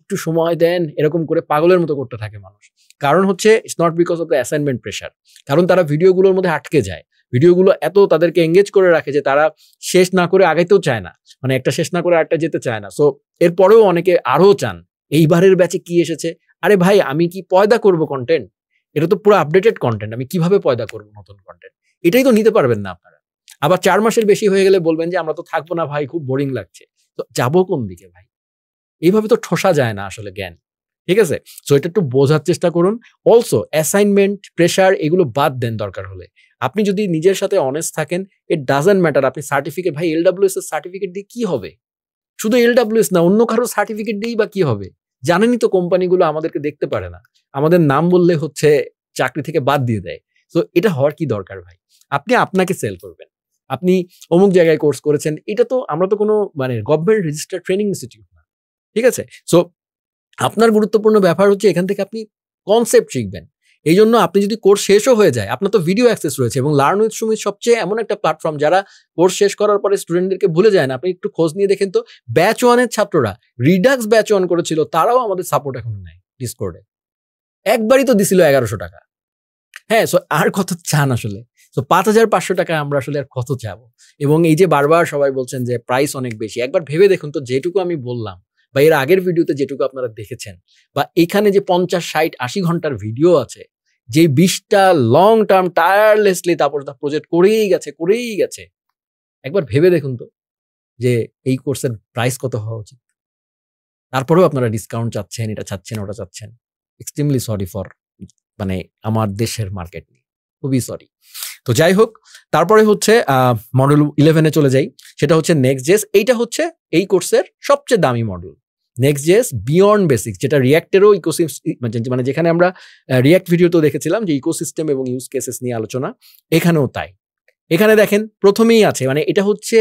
একটু সময় দেন, এরকম করে পাগলের মতো করতে থাকে মানুষ। কারণ হচ্ছে it's not because of the assignment pressure, কারণ তারা ভিডিওগুলোর মধ্যে আটকে যায়, ভিডিওগুলো এত তাদেরকে এঙ্গেজ করে রাখে যে তারা শেষ না করে আগাইতেও চায় না, একটা শেষ না করে আরেকটা যেতে চায় না। সো এরপরেও অনেকে আরও চান এইবারের ব্যাচে কি এসেছে, আরে ভাই আমি কি পয়দা করব কন্টেন্ট, এটা তো পুরো আপডেটেড কন্টেন্ট, আমি কিভাবে পয়দা করব নতুন কন্টেন্ট, এটাই তো নিতে পারবেন না আপনারা। আবার 4 মাসের বেশি হয়ে গেলে বলবেন যে আমরা তো থাকবো না ভাই, খুব বোরিং লাগছে। তো যাবো কোন দিকে ভাই? এইভাবে তো ঠোসা যায় না আসলে জ্ঞান, ঠিক আছে। সো এটা একটু বোঝার চেষ্টা করুন। অলসো অ্যাসাইনমেন্ট, প্রেশার এগুলো বাদ দেন দরকার হলে। আপনি যদি নিজের সাথে অনেস্ট থাকেন, ইট ডাজন্ট ম্যাটার আপনি সার্টিফিকেট, ভাই এলডব্লিউএস এর সার্টিফিকেট দিয়ে কি হবে? শুধু এলডব্লিউএস না, অন্য কারো সার্টিফিকেট দিয়েই বা কি হবে? জানেনই তো কোম্পানিগুলো আমাদেরকে দেখতে পারে না, আমাদের নাম বললে হচ্ছে চাকরি থেকে বাদ দিয়ে দেয়। তো এটা হওয়ার কি দরকার ভাই? আপনি আপনাকে সেল করবেন, আপনি অমুক জায়গায় কোর্স করেছেন, এটা তো আমরা তো কোনো মানে গভর্নমেন্ট রেজিস্টার্ড ট্রেনিং ইনস্টিটিউট না, ঠিক আছে? সো আপনার গুরুত্বপূর্ণ ব্যাপার হচ্ছে এখান থেকে আপনি কনসেপ্ট শিখবেন। এই জন্য আপনি যদি কোর্স শেষও হয়ে যায়, আপনার তো ভিডিও অ্যাক্সেস রয়েছে, এবং লার্ন উইথ সুমিত সবচেয়ে এমন একটা প্ল্যাটফর্ম যারা কোর্স শেষ করার পরে স্টুডেন্টদেরকে ভুলে যায় না। আপনি একটু খোঁজ নিয়ে দেখেন তো, ব্যাচ ওয়ানের ছাত্ররা রিডাক্স ব্যাচ ওয়ান করেছিল, তারাও আমাদের সাপোর্ট এখনো নেয় ডিসকর্ডে। একবারই তো দিছিল 1100 টাকা। হ্যাঁ, সো আর কত চান আসলে? সো 5500 টাকা আমরা আসলে আর কত চাবো? এবং এই যে বারবার সবাই বলছেন যে প্রাইস অনেক বেশি, একবার ভেবে দেখুন তো, যেটুকু আমি বললাম বা এর আগের ভিডিওতে যেটুকু আপনারা দেখেছেন, বা এখানে যে 50, 60, 80 ঘন্টার ভিডিও আছে, যে 20টা লং টার্ম টায়ারলেসলি তারপর প্রজেক্ট করেই গেছে, একবার ভেবে দেখুন তো যে এই কোর্সের প্রাইস কত হওয়া উচিত। তারপরেও আপনারা ডিসকাউন্ট চাচ্ছেন, এটা চাচ্ছেন, ওটা চাচ্ছেন। এক্সট্রিমলি সরি ফর মানে আমার দেশের মার্কেট নিয়ে, খুবই সরি। তো যাই হোক, তারপরে হচ্ছে মডিউল 11-এ চলে যাই, সেটা হচ্ছে নেক্সট.জেএস। এইটা হচ্ছে এই কোর্সের সবচেয়ে দামি মডিউল, নেক্সট.জেএস বিয়ন্ড বেসিক্স, যেটা রিয়াক্টেরও মানে যেখানে আমরা রিয়াক্ট ভিডিওতেও দেখেছিলাম যে ইকোসিস্টেম এবং ইউজ কেসেস নিয়ে আলোচনা, এখানেও তাই। এখানে দেখেন প্রথমেই আছে, মানে এটা হচ্ছে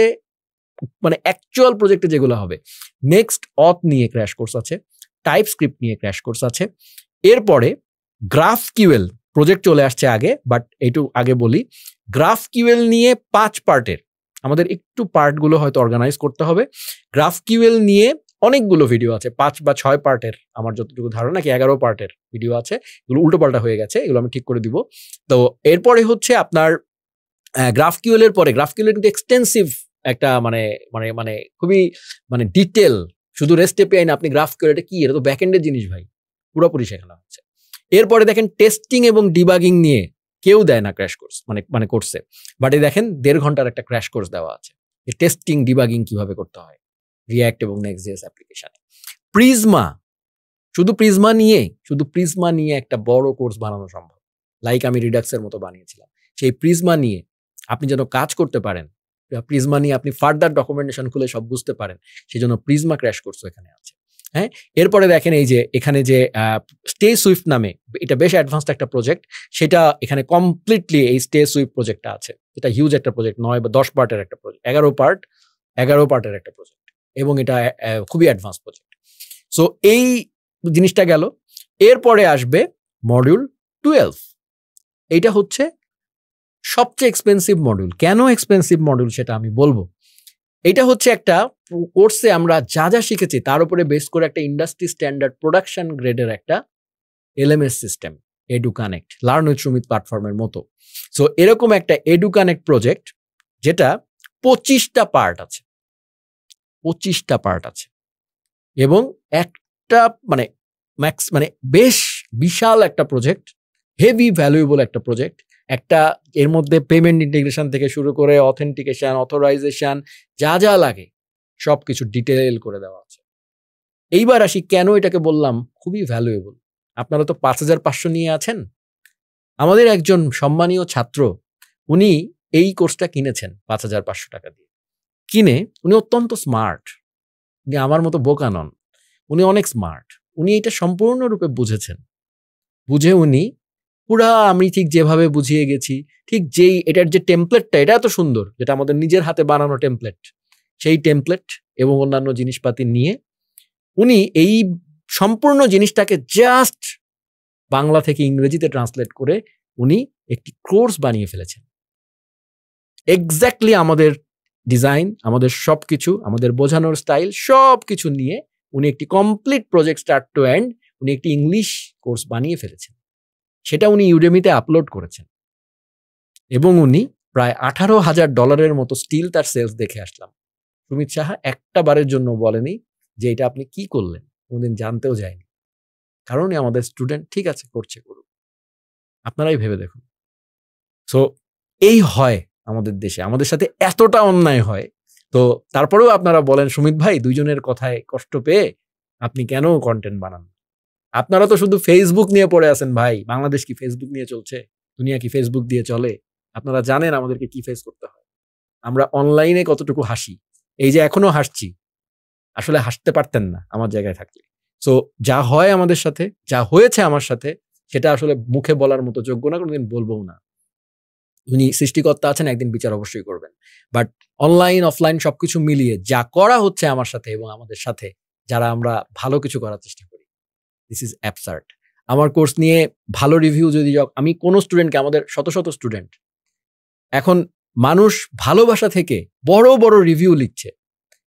মানে অ্যাকচুয়াল প্রজেক্টে যেগুলো হবে, নেক্সট অথ নিয়ে ক্র্যাশ কোর্স আছে, টাইপ স্ক্রিপ্ট নিয়ে ক্র্যাশ কোর্স আছে, এরপরে গ্রাফকিউএল প্রজেক্ট চলে আসছে আগে, বাট এইটু আগে বলি, গ্রাফকিউএল নিয়ে 5 পার্টের, আমাদের একটু পার্টগুলো হয়তো অর্গানাইজ করতে হবে। গ্রাফকিউএল নিয়ে অনেকগুলো ভিডিও আছে, 5 বা 6 পার্টের, আমার যতটুকু ধারণা কি 11 পার্টের ভিডিও আছে, এগুলো উল্টোপাল্টা হয়ে গেছে, এগুলো আমি ঠিক করে দিব। তো এরপরে হচ্ছে আপনার গ্রাফকিউএল এর পরে, গ্রাফকিউএল কিন্তু এক্সটেন্সিভ একটা মানে মানে মানে খুবই মানে ডিটেল, শুধু রেস্ট এপিআই না, আপনি গ্রাফকিউএল এটা কি, এটা তো ব্যাকএন্ডের জিনিস ভাই, পুরোপুরি শেখানো হচ্ছে। এরপরে দেখেন টেস্টিং এবং ডিবাগিং নিয়ে কেউ দেয় না ক্র্যাশ কোর্স, মানে কোর্সে, বাট এই দেখেন 1.5 ঘন্টার একটা ক্র্যাশ কোর্স দেওয়া আছে, টেস্টিং ডিবাগিং কিভাবে করতে হয় রিয়াক্ট এবং নেক্সট.জেএস অ্যাপ্লিকেশনে। প্রিজমা, শুধু প্রিজমা নিয়ে একটা বড় কোর্স বানানো সম্ভব, লাইক আমি রিডাক্সের মতো বানিয়েছিলাম। সেই প্রিজমা নিয়ে আপনি যেন কাজ করতে পারেন, প্রিজমা নিয়ে আপনি ফার্দার ডকুমেন্টেশন খুলে সব বুঝতে পারেন, সেই জন্য প্রিজমা ক্র্যাশ কোর্সও এখানে আছে। হ্যাঁ, এরপরে দেখেন এই যে এখানে যে স্টে সুইফট নামে, এটা বেশ অ্যাডভান্সড একটা প্রজেক্ট, সেটা এখানে কমপ্লিটলি এই স্টে সুইফট প্রজেক্টটা আছে। এটা হিউজ একটা প্রজেক্ট, 9 বা 10 পার্টের একটা প্রজেক্ট, 11 পার্টের একটা প্রজেক্ট, এবং এটা খুবই অ্যাডভান্স প্রজেক্ট। সো এই জিনিসটা গেল। এরপরে আসবে মডিউল 12, এইটা হচ্ছে সবচেয়ে এক্সপেন্সিভ মডিউল। কেন এক্সপেন্সিভ মডিউল সেটা আমি বলবো। এটা হচ্ছে একটা কোর্সে আমরা যা যা শিখেছি তার উপরে বেস করে একটা ইন্ডাস্ট্রি স্ট্যান্ডার্ড প্রোডাকশন গ্রেডের একটা LMS system, Educonnect, learn with Sumit প্ল্যাটফর্মের মতো। সো এরকম একটা এডুকানেক্ট প্রজেক্ট, যেটা 25টা পার্ট আছে, 25টা পার্ট আছে, এবং একটা মানে মানে বেশ বিশাল একটা প্রজেক্ট, হেভি ভ্যালুয়েবল একটা প্রজেক্ট। একটা এর মধ্যে পেমেন্ট ইন্টিগ্রেশন থেকে শুরু করে অথেন্টিকেশন, অথরাইজেশন, যা যা লাগে সবকিছু ডিটেইল করে দেওয়া আছে। এইবার আসি কেন এটাকে বললাম খুবই ভ্যালুয়েবল। আপনারা তো 5500 নিয়ে আছেন, আমাদের একজন সম্মানীয় ছাত্র, উনি এই কোর্সটা কিনেছেন 5500 টাকা দিয়ে। কিনে উনি অত্যন্ত স্মার্ট, উনি আমার মতো বোকা নন, উনি অনেক স্মার্ট, উনি এটা সম্পূর্ণরূপে বুঝেছেন। বুঝে উনি পুরা আমি ঠিক যেভাবে বুঝিয়ে গেছি, ঠিক যেই এটার যে টেমপ্লেটটা, এটা এত সুন্দর, যেটা আমাদের নিজের হাতে বানানো টেমপ্লেট, সেই টেমপ্লেট এবং অন্যান্য জিনিসপাতি নিয়ে উনি এই সম্পূর্ণ জিনিসটাকে জাস্ট বাংলা থেকে ইংরেজিতে ট্রান্সলেট করে উনি একটি কোর্স বানিয়ে ফেলেছেন। এক্স্যাক্টলি আমাদের ডিজাইন, আমাদের সবকিছু, আমাদের বোঝানোর স্টাইল সবকিছু নিয়ে উনি একটি complete project start to end উনি একটি ইংলিশ কোর্স বানিয়ে ফেলেছেন। সেটা উনি ইউডেমিতে আপলোড করেছেন, এবং উনি প্রায় $18,000 মতো স্টিল তার সেলস দেখে আসলাম। সুমিত সাহা একটা বারের জন্য বলেনি যে এটা আপনি কি করলেন, কোনদিন জানতেও যায়নি, কারণ আমাদের স্টুডেন্ট ঠিক আছে করছে, করুক, আপনারাই ভেবে দেখুন। সো এই হয় আমাদের দেশে, আমাদের সাথে এতটা অন্যায় হয়, তো তারপরেও আপনারা বলেন সুমিত ভাই দুইজনের কথায় কষ্ট পেয়ে আপনি কেন কন্টেন্ট বানান? আপনারা তো শুধু ফেসবুক নিয়ে পড়ে আছেন ভাই, বাংলাদেশ কি ফেসবুক নিয়ে চলছে? দুনিয়া কি ফেসবুক দিয়ে চলে? আপনারা জানেন আমাদেরকে কি ফেস করতে হয়। আমরা অনলাইনে কতটুকু হাসি, এই যে এখনো হাসছি, আসলে হাসতে পারতেন না আমার জায়গায় থাকলে। সো যা হয় আমাদের সাথে, যা হয়েছে আমার সাথে, সেটা আসলে মুখে বলার মতো যোগ্য না, কোনোদিন বলবও না। উনি সৃষ্টিকর্তা আছেন, একদিন বিচার অবশ্যই করবেন। বাট অনলাইন, অফলাইন সবকিছু মিলিয়ে যা করা হচ্ছে আমার সাথে এবং আমাদের সাথে, যারা আমরা ভালো কিছু করার চেষ্টা করি, দিস ইজ অ্যাবসার্ড। আমার কোর্স নিয়ে ভালো রিভিউ যদি আমি কোনো স্টুডেন্টকে, আমাদের শত শত স্টুডেন্ট, এখন মানুষ ভালোবাসা থেকে বড় বড় রিভিউ লিখছে,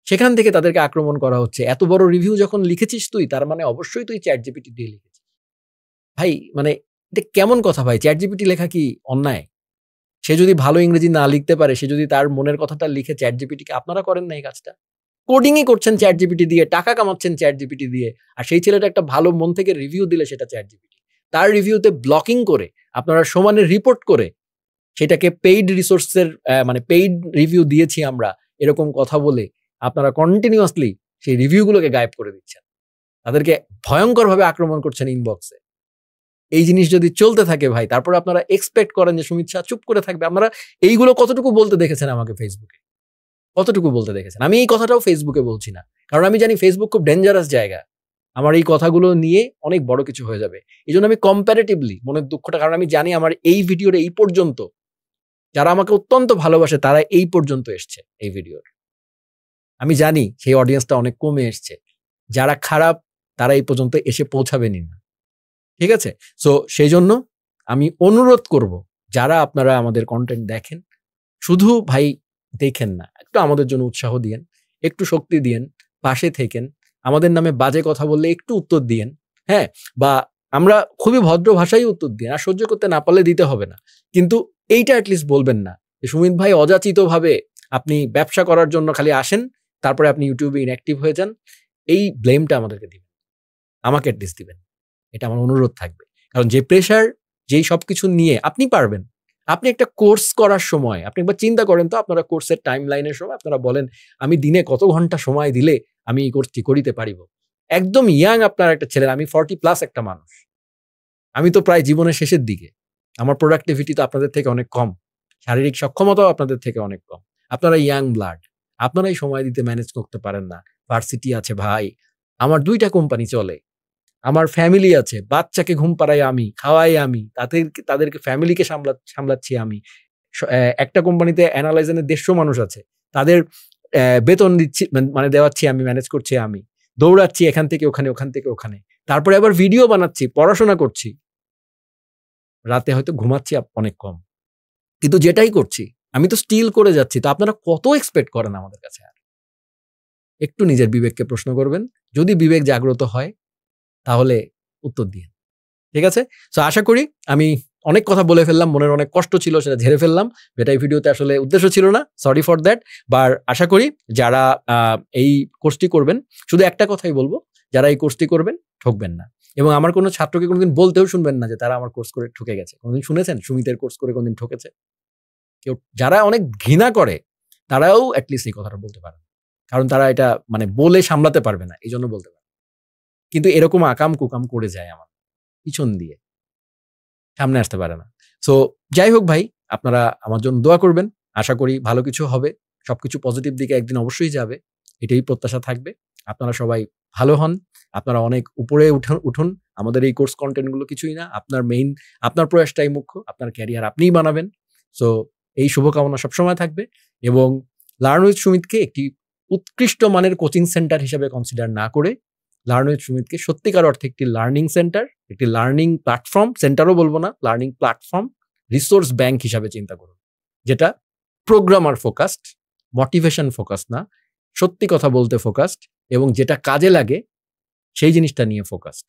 সেখান থেকে তাদেরকে আক্রমণ করা হচ্ছে। এত বড় রিভিউ যখন লিখেছিস তুই, তার মানে অবশ্যই তুই চ্যাট জিপিটি দিয়ে লিখেছিস। ভাই মানে এটা কেমন কথা ভাই? চ্যাট জিপিটি লেখা কি অন্যায়? সে যদি ভালো ইংরেজি না লিখতে পারে, সে যদি তার মনের কথাটা লিখে চ্যাট জিপিটিকে, আপনারা করেন না এই কাজটা? কোডিংই করছেন চ্যাট জিপিটি দিয়ে, টাকা কামাচ্ছেন চ্যাট জিপিটি দিয়ে, আর সেই ছেলেটা একটা ভালো মন থেকে রিভিউ দিলে সেটা চ্যাট জিপিটি তার রিভিউতে ব্লকিং করে, আপনারা সমানে রিপোর্ট করে সেটাকে পেইড রিসোর্সের মানে পেইড রিভিউ দিয়েছি আমরা এরকম কথা বলে আপনারা কন্টিনিউয়াসলি সেই রিভিউগুলোকে গায়েব করে দিচ্ছেন, তাদেরকে ভয়ঙ্করভাবে আক্রমণ করছেন ইনবক্সে। এই জিনিস যদি চলতে থাকে ভাই, তারপর আপনারা এক্সপেক্ট করেন যে সুমিত শাহ চুপ করে থাকবে? আপনারা এইগুলো কতটুকু বলতে দেখেছেন আমাকে ফেসবুকে? কতটুকু বলতে দেখেছেন? আমি এই কথাটাও ফেসবুকে বলছি না, কারণ আমি জানি ফেসবুক খুব ডেঞ্জারাস জায়গা। আমার এই কথাগুলো নিয়ে অনেক বড় কিছু হয়ে যাবে। এই জন্য আমি কম্প্যারেটিভলি মনের দুঃখটা, কারণ আমি জানি আমার এই ভিডিওর এই পর্যন্ত যারা আমাকে অত্যন্ত ভালোবাসে তারা এই পর্যন্ত এসছে এই ভিডিওর। আমি জানি সেই অডিয়েন্সটা অনেক কমে এসছে, যারা খারাপ তারা এই পর্যন্ত এসে পৌঁছাবেনই না। ঠিক আছে? সো সেই জন্য আমি অনুরোধ করব, যারা আপনারা আমাদের কন্টেন্ট দেখেন, শুধু ভাই দেখেন না, একটু আমাদের জন্য উৎসাহ দিয়েন, একটু শক্তি দিয়েন, পাশে থেকেন। আমাদের নামে বাজে কথা বললে একটু উত্তর দিয়েন, হ্যাঁ? বা আমরা খুবই ভদ্র ভাষায় উত্তর দিন, আর সহ্য করতে না পারলে দিতে হবে না, কিন্তু এইটা অ্যাটলিস্ট বলবেন না যে সুমিত ভাই অযাচিতভাবে আপনি ব্যবসা করার জন্য খালি আসেন, তারপরে আপনি ইউটিউবে ইনঅ্যাক্টিভ হয়ে যান। এই ব্লেমটা আমাদেরকে দিবেন, আমাকে অ্যাটলিস্ট দিবেন। এটা আমার অনুরোধ থাকবে। কারণ যে প্রেশার, যেই সবকিছু নিয়ে আপনি পারবেন। আপনি একটা কোর্স করার সময় আপনি একবার চিন্তা করেন তো, আপনারা কোর্সের টাইম লাইনের সময় আপনারা বলেন আমি দিনে কত ঘন্টা সময় দিলে আমি এই কোর্সটি করিতে পারিব। একদম ইয়াং আপনার একটা ছেলে, আমি 40+ একটা মানুষ। আমি তো প্রায় জীবনের শেষের দিকে। আমার প্রোডাক্টিভিটি তো আপনাদের থেকে অনেক কম। শারীরিক সক্ষমতাও আপনাদের থেকে অনেক কম। আপনারা ইয়াং ব্লাড। আপনারাই সময় দিতে ম্যানেজ করতে পারেন না। ভার্সিটি আছে ভাই। আমার ২ টা কোম্পানি চলে। আমার ফ্যামিলি আছে, বাচ্চাকে ঘুম পাড়াই আমি, খাওয়াই আমি, তাদেরকে ফ্যামিলিকে সামলাচ্ছি আমি। একটা কোম্পানিতে অ্যানালাইজেশনে ১৫০ মানুষ আছে। তাদের বেতন দিচ্ছি, মানে দেওয়াচ্ছি আমি, ম্যানেজ করছি আমি। দৌড়াচ্ছি এখান থেকে ওখানে, ওখান থেকে ওখানে। তারপরে আবার ভিডিও বানাচ্ছি, পড়াশোনা করছি। রাতে হয়তো ঘুমাচ্ছি অনেক কম। কিন্তু যেটাই করছি, আমি তো স্টিল করে যাচ্ছি। তো আপনারা কত এক্সপেক্ট করেন আমাদের কাছে আর? একটু নিজের বিবেককে প্রশ্ন করবেন। যদি বিবেক জাগ্রত হয় তাহলে উত্তর দিন। ঠিক আছে? সো আশা করি আমি অনেক কথা বলে ফেললাম, মনের অনেক কষ্ট ছিল সেটা ঝেড়ে ফেললাম, যেটা এই ভিডিওতে আসলে উদ্দেশ্য ছিল না। Sorry for that. আশা করি যারা এই কোর্সটি করবেন, শুধু একটা কথাই বলবো, যারা এই কোর্সটি করবেন ঠকবেন না। এবং আমার কোনো ছাত্রকে কোনোদিন বলতেও শুনবেন না যে তারা আমার কোর্স করে ঠকে গেছে। কোনোদিন শুনেছেন সুমিতের কোর্স করে কোনোদিন ঠকেছে? কেউ যারা অনেক ঘৃণা করে তারাও এটলিস্ট এই কথাটা বলতে পারে না। কারণ তারা এটা মানে বলে সামলাতে পারবে না, এইজন্য বলতে পারে। কিন্তু এরকম আকাম কুকাম করে যায় আমার পিছন দিয়ে, সামনে আসতে পারে না। সো যাই হোক ভাই, আপনারা আমার জন্য দোয়া করবেন। আশা করি ভালো কিছু হবে। সবকিছু পজিটিভ দিকে একদিন অবশ্যই যাবে। এটাই প্রত্যাশা থাকবে। আপনারা সবাই ভালো হন। আপনারা অনেক উপরে উঠুন। আমাদের এই কোর্স কনটেন্ট গুলো কিছুই না। আপনার প্রয়াসটাই মুখ্য। আপনার ক্যারিয়ার আপনিই বানাবেন। সো এই শুভকামনা সবসময় থাকবে এবং লার্ন উইথ সুমিতকে একটি উৎকৃষ্ট মানের কোচিং সেন্টার হিসেবে কনসিডার না করে লার্ন উইথ সুমিতকে সত্যিকার অর্থে একটি লার্নিং সেন্টার, একটি লার্নিং প্ল্যাটফর্ম, সেন্টারও বলবো না, লার্নিং প্ল্যাটফর্ম, রিসোর্স ব্যাংক হিসাবে চিন্তা করুন। যেটা প্রোগ্রামার ফোকাসড, মোটিভেশন ফোকাসড না, সত্যি কথা বলতে ফোকাসড এবং যেটা কাজে লাগে সেই জিনিসটা নিয়ে ফোকাসড।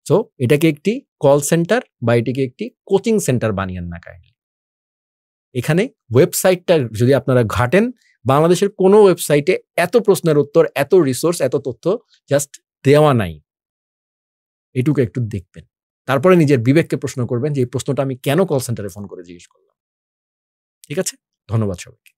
সো এটাকে একটি কল সেন্টার বা এটিকে একটি কোচিং সেন্টার বানিয়েন না কাইন্ডলি। এখানে ওয়েবসাইটটা যদি আপনারা ঘাটেন, বাংলাদেশের কোনো ওয়েবসাইটে এত প্রশ্নের উত্তর, এত রিসোর্স, এত তথ্য জাস্ট দেওয়া নাই। এটুকু একটু দেখবেন। তারপরে নিজের বিবেককে প্রশ্ন করবেন যে এই প্রশ্নটা আমি কেন কল সেন্টারে ফোন করে জিজ্ঞেস করলাম। ঠিক আছে? ধন্যবাদ সবাইকে।